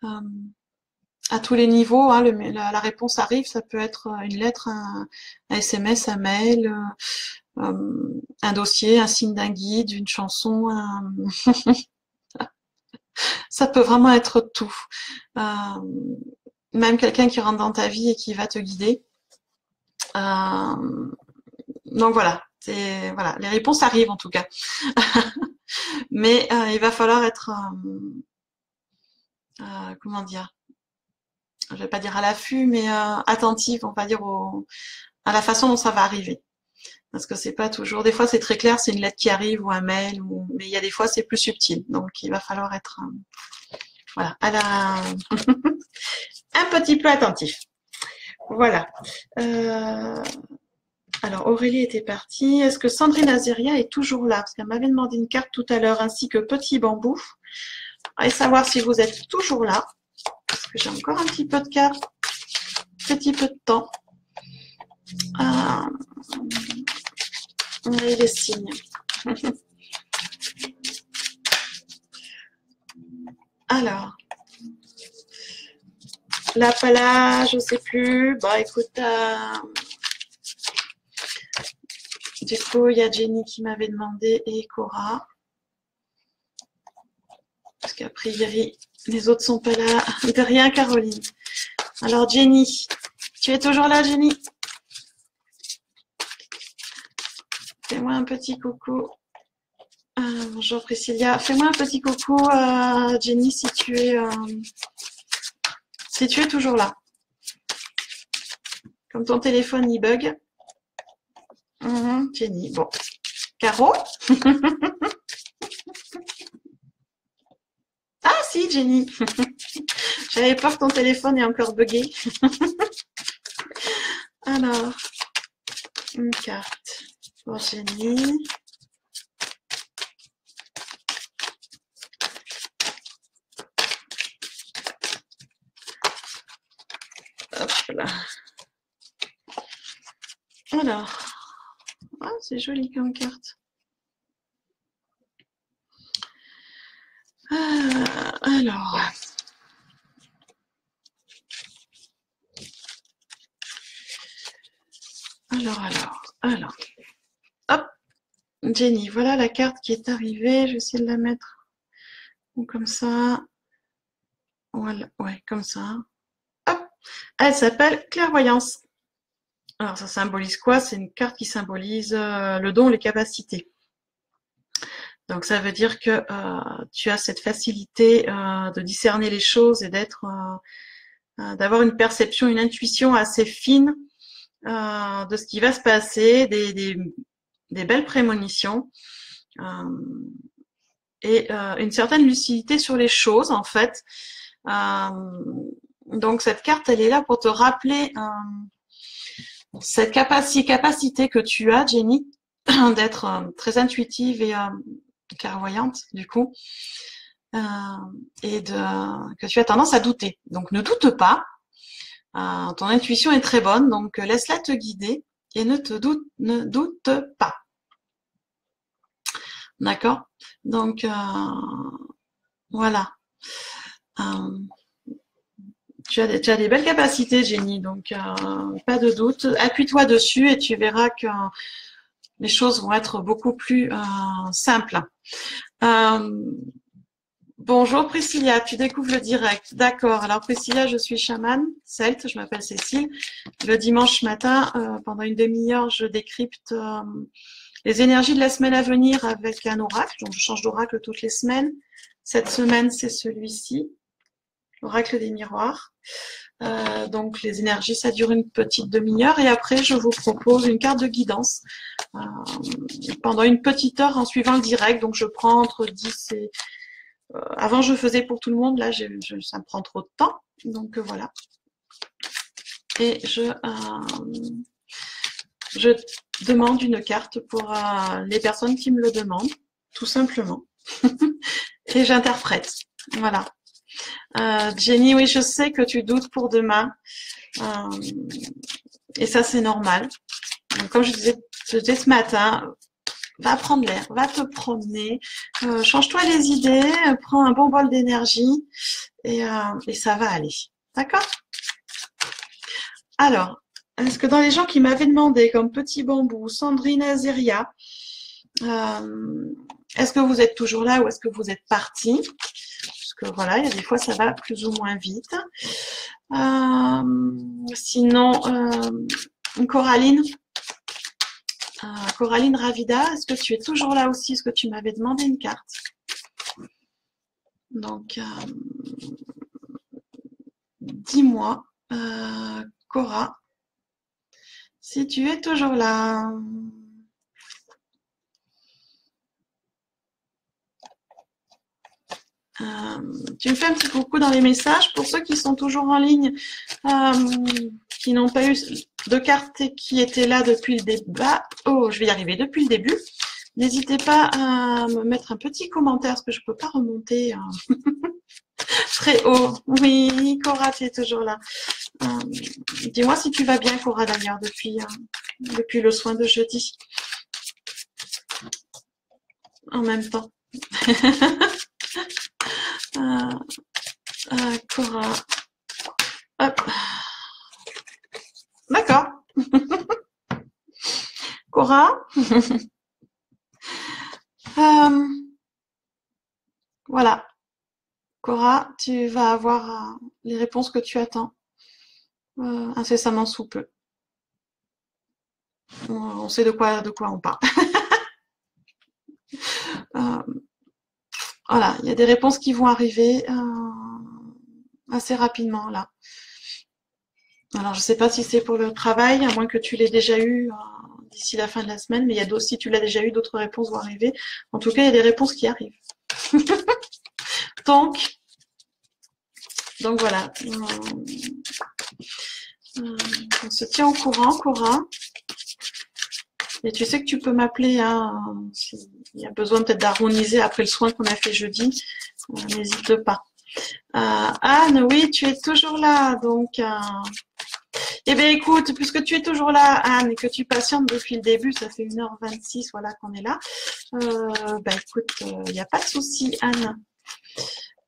à tous les niveaux. Hein, la réponse arrive. Ça peut être une lettre, un SMS, un mail, un dossier, un signe d'un guide, une chanson. Ça peut vraiment être tout. Même quelqu'un qui rentre dans ta vie et qui va te guider. Donc voilà, Voilà, les réponses arrivent en tout cas. Mais il va falloir être, comment dire, je vais pas dire à l'affût, mais attentif, on va dire à la façon dont ça va arriver. Parce que c'est pas toujours, des fois c'est très clair, c'est une lettre qui arrive ou un mail, mais il y a des fois c'est plus subtil. Donc il va falloir être, voilà, un petit peu attentif. Voilà. Alors Aurélie était partie. Est-ce que Sandrine Azeria est toujours là? Parce qu'elle m'avait demandé une carte tout à l'heure, ainsi que Petit Bambou. Allez savoir si vous êtes toujours là. Parce que j'ai encore un petit peu de cartes. Petit peu de temps. Et les signes. Alors. La pala, je sais plus. Bah écoute, du coup, il y a Jenny qui m'avait demandé et Cora. Parce qu'a priori, les autres sont pas là. De rien, Caroline. Alors Jenny, tu es toujours là, Jenny? Fais-moi un petit coucou. Bonjour Priscilla. Fais-moi un petit coucou, Jenny, si tu es toujours là. Comme ton téléphone y bug. Jenny. Bon. Caro? Ah si, Jenny. J'avais peur que ton téléphone ait encore bugué. Alors, une carte pour Jenny. Hop là. Alors, ah, c'est joli comme carte. Alors. Hop, Jenny, voilà la carte qui est arrivée. Je vais essayer de la mettre comme ça. Voilà, ouais, comme ça. Hop, elle s'appelle Clairvoyance. Alors, ça symbolise quoi? C'est une carte qui symbolise le don, les capacités. Donc, ça veut dire que tu as cette facilité de discerner les choses et d'avoir une perception, une intuition assez fine de ce qui va se passer, des belles prémonitions et une certaine lucidité sur les choses, en fait. Donc, cette carte, elle est là pour te rappeler cette capacité que tu as, Jenny, d'être très intuitive et clairvoyante, du coup, et que tu as tendance à douter. Donc, ne doute pas. Ton intuition est très bonne, donc laisse-la te guider et ne doute pas. D'accord? Donc, voilà. Tu as des belles capacités, Jenny, donc pas de doute. Appuie-toi dessus et tu verras que les choses vont être beaucoup plus simples. Bonjour Priscilla, tu découvres le direct. D'accord, alors Priscilla, je suis chamane celte, je m'appelle Cécile. Le dimanche matin, pendant une demi-heure, je décrypte les énergies de la semaine à venir avec un oracle. Donc je change d'oracle toutes les semaines. Cette semaine, c'est celui-ci, l'oracle des miroirs. Donc les énergies, ça dure une petite demi-heure et après je vous propose une carte de guidance pendant une petite heure en suivant le direct. Donc je prends entre 10 et... avant je faisais pour tout le monde, là ça me prend trop de temps. Donc voilà. Et je demande une carte pour les personnes qui me le demandent, tout simplement. Et j'interprète. Voilà. Jenny, oui, je sais que tu doutes pour demain. Et ça, c'est normal. Donc, comme je disais ce matin, va prendre l'air, va te promener, change-toi les idées, prends un bon bol d'énergie et ça va aller. D'accord? Alors, est-ce que dans les gens qui m'avaient demandé, comme Petit Bambou, Sandrine Azeria, est-ce que vous êtes toujours là ou est-ce que vous êtes partis? Que voilà, il y a des fois ça va plus ou moins vite. Sinon, Coraline, Coraline Ravida, est-ce que tu es toujours là aussi? Est-ce que tu m'avais demandé une carte? Donc, dis-moi, Cora, si tu es toujours là. Tu me fais un petit coucou dans les messages. Pour ceux qui sont toujours en ligne, qui n'ont pas eu de carte et qui étaient là depuis le débat. Oh, je vais y arriver depuis le début. N'hésitez pas à me mettre un petit commentaire parce que je peux pas remonter très haut. Oui, Cora, tu es toujours là. Dis-moi si tu vas bien, Cora, d'ailleurs, depuis le soin de jeudi. En même temps. Cora. Hop. D'accord. Cora. Voilà. Cora, tu vas avoir les réponses que tu attends incessamment sous peu. On sait de quoi on parle. Voilà, il y a des réponses qui vont arriver assez rapidement là. Alors, je ne sais pas si c'est pour le travail, à moins que tu l'aies déjà eu d'ici la fin de la semaine, mais il y a d'autres, si tu l'as déjà eu, d'autres réponses vont arriver. En tout cas, il y a des réponses qui arrivent. Donc voilà. On se tient au courant, Cora. Et tu sais que tu peux m'appeler s'il y a besoin peut-être d'harmoniser après le soin qu'on a fait jeudi. N'hésite pas. Anne, oui, tu es toujours là. Donc, eh bien, écoute, puisque tu es toujours là, Anne, et que tu patientes depuis le début, ça fait 1h26, voilà, qu'on est là. Écoute, il n'y a pas de souci, Anne.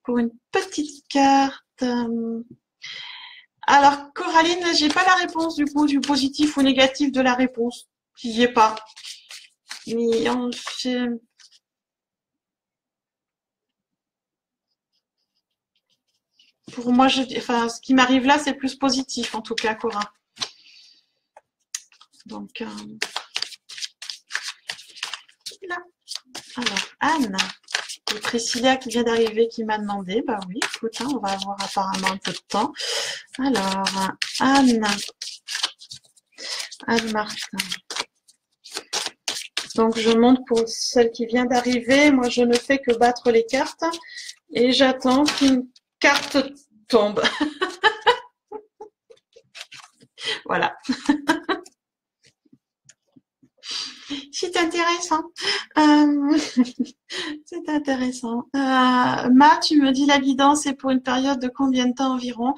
Pour une petite carte. Alors, Coraline, j'ai pas la réponse du coup, du positif ou négatif de la réponse. J'y ai pas. Mais pour moi, ce qui m'arrive là, c'est plus positif, en tout cas, Cora. Donc, là. Alors, Anne et Priscilla qui vient d'arriver, qui m'a demandé. Bah oui, écoute, on va avoir apparemment un peu de temps. Alors, Anne Martin. Donc, je monte pour celle qui vient d'arriver. Moi, je ne fais que battre les cartes et j'attends qu'une carte tombe. Voilà. C'est intéressant. C'est intéressant. Ma, tu me dis la guidance est pour une période de combien de temps environ?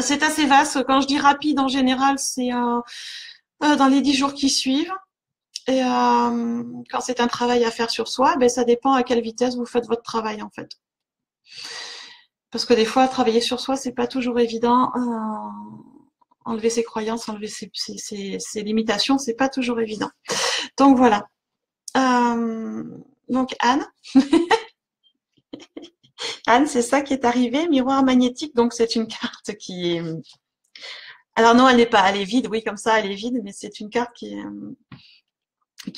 C'est assez vaste. Quand je dis rapide, en général, c'est dans les 10 jours qui suivent. Et quand c'est un travail à faire sur soi, ça dépend à quelle vitesse vous faites votre travail, en fait. Parce que des fois, travailler sur soi, c'est pas toujours évident. Enlever ses croyances, enlever ses limitations, c'est pas toujours évident. Donc voilà. Donc Anne, Anne, c'est ça qui est arrivé. Miroir magnétique, donc c'est une carte qui est. Alors non, elle n'est pas, elle est vide. Oui, comme ça, elle est vide, mais c'est une carte qui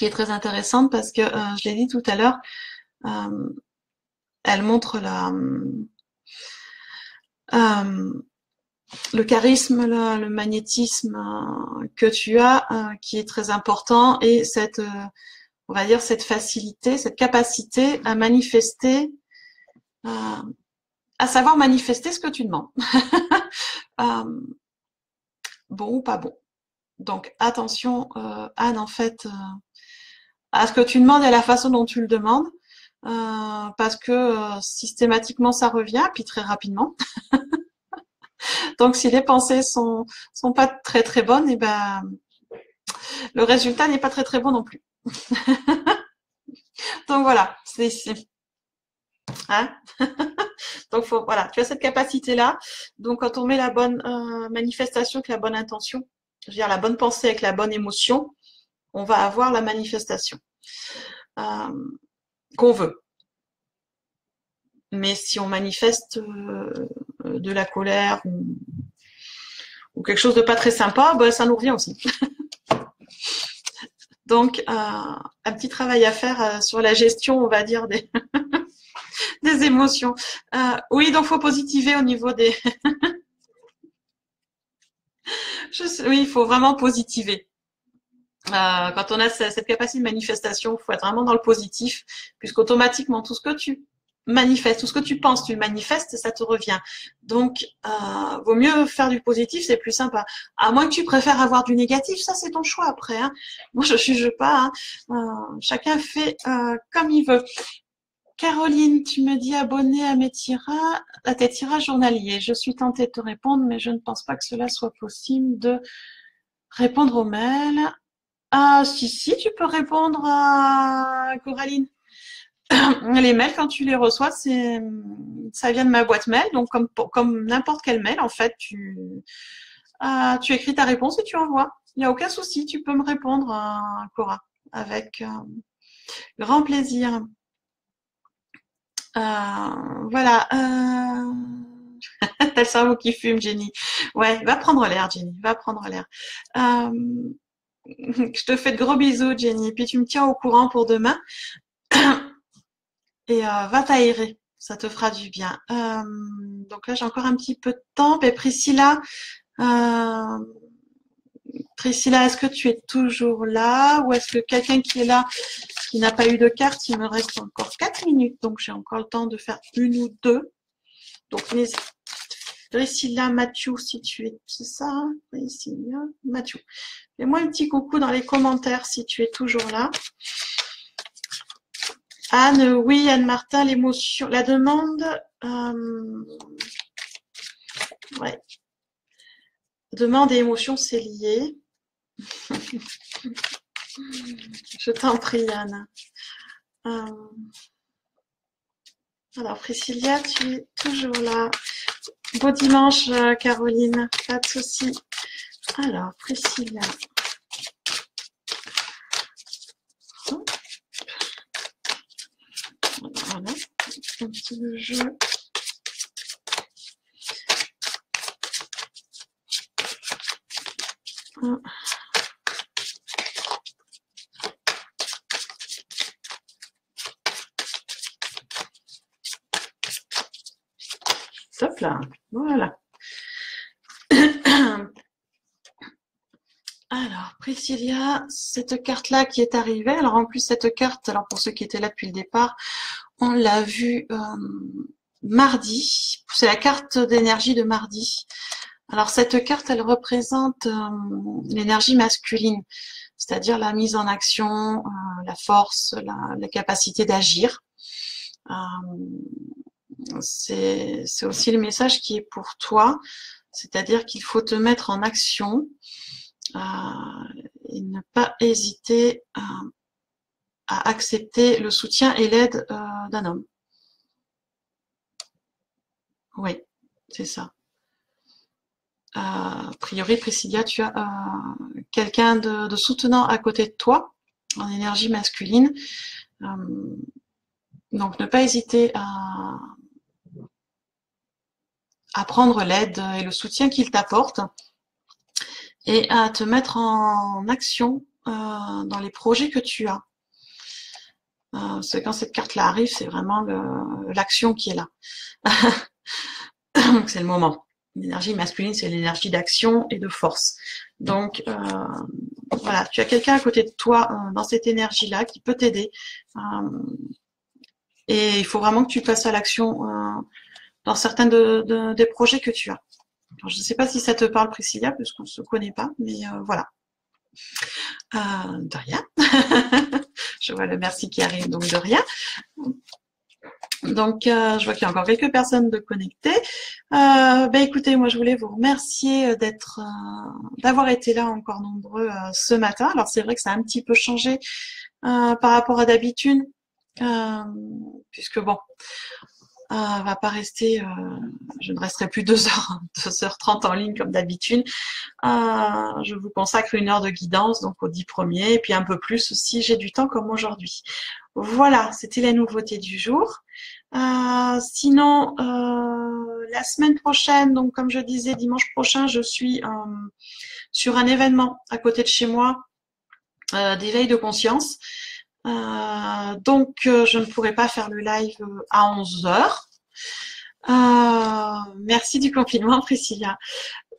est très intéressante parce que je l'ai dit tout à l'heure. Elle montre le charisme, le magnétisme que tu as, qui est très important, et on va dire cette facilité, cette capacité à manifester, à savoir manifester ce que tu demandes. Bon ou pas bon. Donc attention, Anne, en fait, à ce que tu demandes et à la façon dont tu le demandes, parce que systématiquement ça revient, puis très rapidement. Donc si les pensées sont pas très très bonnes, et le résultat n'est pas très très bon non plus. Donc voilà, hein. Donc voilà, tu as cette capacité-là. Donc quand on met la bonne manifestation avec la bonne intention, je veux dire la bonne pensée avec la bonne émotion, on va avoir la manifestation qu'on veut. Mais si on manifeste de la colère ou quelque chose de pas très sympa, ben, ça nous revient aussi. Donc, un petit travail à faire sur la gestion, on va dire, des émotions. Oui, donc faut positiver au niveau des... Oui, il faut vraiment positiver. Quand on a cette capacité de manifestation, il faut être vraiment dans le positif, puisqu'automatiquement, tout ce que tu manifestes, tout ce que tu penses, tu le manifestes, ça te revient. Donc, vaut mieux faire du positif, c'est plus sympa. À moins que tu préfères avoir du négatif, ça c'est ton choix après. Hein. Moi, je ne juge pas. Hein. Chacun fait comme il veut. Caroline, tu me dis abonné à tes tirages journaliers. Je suis tentée de te répondre, mais je ne pense pas que cela soit possible de répondre aux mails. Ah, si, tu peux répondre à Coraline. Les mails, quand tu les reçois, ça vient de ma boîte mail. Donc, comme n'importe quel mail, en fait, tu écris ta réponse et tu envoies. Il n'y a aucun souci, tu peux me répondre, Cora, avec grand plaisir. Voilà. T'as le cerveau qui fume, Jenny. Ouais, va prendre l'air, Jenny. Va prendre l'air. Je te fais de gros bisous, Jenny. Puis tu me tiens au courant pour demain. Et va t'aérer. Ça te fera du bien. Donc là, j'ai encore un petit peu de temps. Et Priscilla, est-ce que tu es toujours là ou est-ce que quelqu'un qui est là, qui n'a pas eu de carte, il me reste encore 4 minutes. Donc j'ai encore le temps de faire une ou deux. Donc Priscilla, Mathieu, si tu es... C'est ça, hein, Priscilla, Mathieu. Fais-moi un petit coucou dans les commentaires si tu es toujours là. Anne, oui, Anne-Martin, l'émotion, la demande, ouais. Demande et émotion, c'est lié. Je t'en prie, Anne. Alors, Priscilla, tu es toujours là. Beau dimanche, Caroline, pas de souci. Alors, Priscilla. Voilà, un petit jeu. Hop là, voilà. Alors, Priscilla, cette carte-là qui est arrivée, alors en plus cette carte, alors pour ceux qui étaient là depuis le départ, on l'a vue mardi, c'est la carte d'énergie de mardi. Alors cette carte, elle représente l'énergie masculine, c'est-à-dire la mise en action, la force, la capacité d'agir. C'est aussi le message qui est pour toi, c'est-à-dire qu'il faut te mettre en action et ne pas hésiter à accepter le soutien et l'aide d'un homme. Oui, c'est ça. A priori, Priscilla, tu as quelqu'un de soutenant à côté de toi, en énergie masculine. Donc, ne pas hésiter à prendre l'aide et le soutien qu'il t'apporte et à te mettre en action dans les projets que tu as. C'est quand cette carte-là arrive, c'est vraiment l'action qui est là. C'est le moment. L'énergie masculine, c'est l'énergie d'action et de force. Donc, voilà, tu as quelqu'un à côté de toi dans cette énergie-là qui peut t'aider. Et il faut vraiment que tu passes à l'action dans certains des projets que tu as. Alors, je ne sais pas si ça te parle, Priscilla, puisqu'on ne se connaît pas, mais voilà. De rien. Je vois le merci qui arrive, donc de rien. Donc, je vois qu'il y a encore quelques personnes de connectées. Écoutez, moi, je voulais vous remercier d'avoir été là encore nombreux ce matin. Alors, c'est vrai que ça a un petit peu changé par rapport à d'habitude, puisque bon, va pas rester, je ne resterai plus 2h30 en ligne comme d'habitude. Je vous consacre 1 heure de guidance, donc aux 10 premiers, et puis un peu plus si j'ai du temps comme aujourd'hui. Voilà, c'était la nouveauté du jour. Sinon, la semaine prochaine, donc comme je disais, dimanche prochain, je suis sur un événement à côté de chez moi, d'éveil de conscience. Donc, je ne pourrai pas faire le live à 11 heures. Merci du compliment, Priscilla.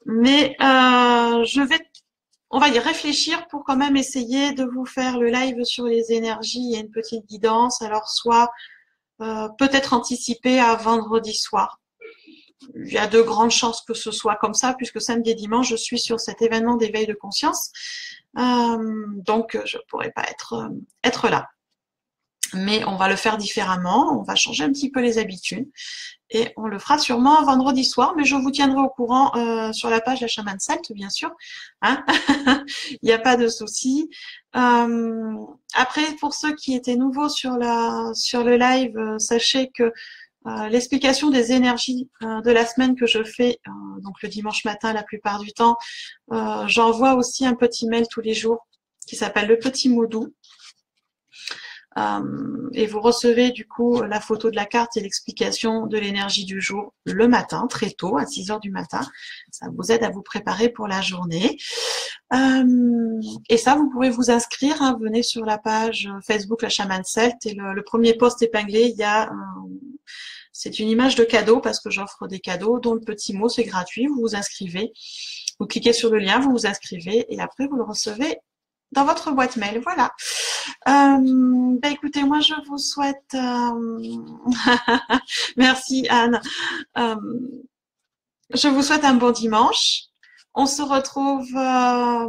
Mais on va y réfléchir pour quand même essayer de vous faire le live sur les énergies et une petite guidance. Alors, soit peut-être anticipé à vendredi soir. Il y a de grandes chances que ce soit comme ça, puisque samedi et dimanche, je suis sur cet événement d'éveil de conscience. Donc, je ne pourrai pas être là. Mais on va le faire différemment, on va changer un petit peu les habitudes et on le fera sûrement vendredi soir, mais je vous tiendrai au courant sur la page La Chamane Celte, bien sûr. Hein. Il n'y a pas de souci. Après, pour ceux qui étaient nouveaux sur le live, sachez que l'explication des énergies de la semaine que je fais, donc le dimanche matin la plupart du temps, j'envoie aussi un petit mail tous les jours qui s'appelle le petit mot doux. Et vous recevez du coup la photo de la carte et l'explication de l'énergie du jour le matin, très tôt, à 6 heures du matin. Ça vous aide à vous préparer pour la journée. Et ça, vous pouvez vous inscrire. Hein, venez sur la page Facebook La Chamane Celte et le premier post épinglé, il y a c'est une image de cadeau parce que j'offre des cadeaux dont le petit mot, c'est gratuit. Vous vous inscrivez, vous cliquez sur le lien, vous vous inscrivez et après vous le recevez dans votre boîte mail. Voilà. Écoutez, moi je vous souhaite merci Anne. Je vous souhaite un bon dimanche. On se retrouve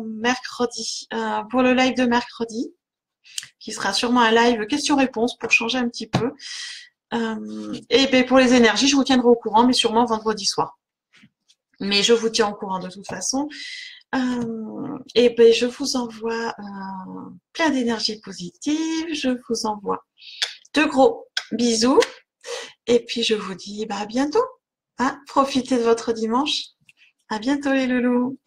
mercredi pour le live de mercredi, qui sera sûrement un live questions-réponses pour changer un petit peu. Et pour les énergies, je vous tiendrai au courant, mais sûrement vendredi soir. Mais je vous tiens au courant de toute façon. Je vous envoie plein d'énergie positive. Je vous envoie de gros bisous. Et puis je vous dis à bientôt. Hein, profitez de votre dimanche. À bientôt les loulous.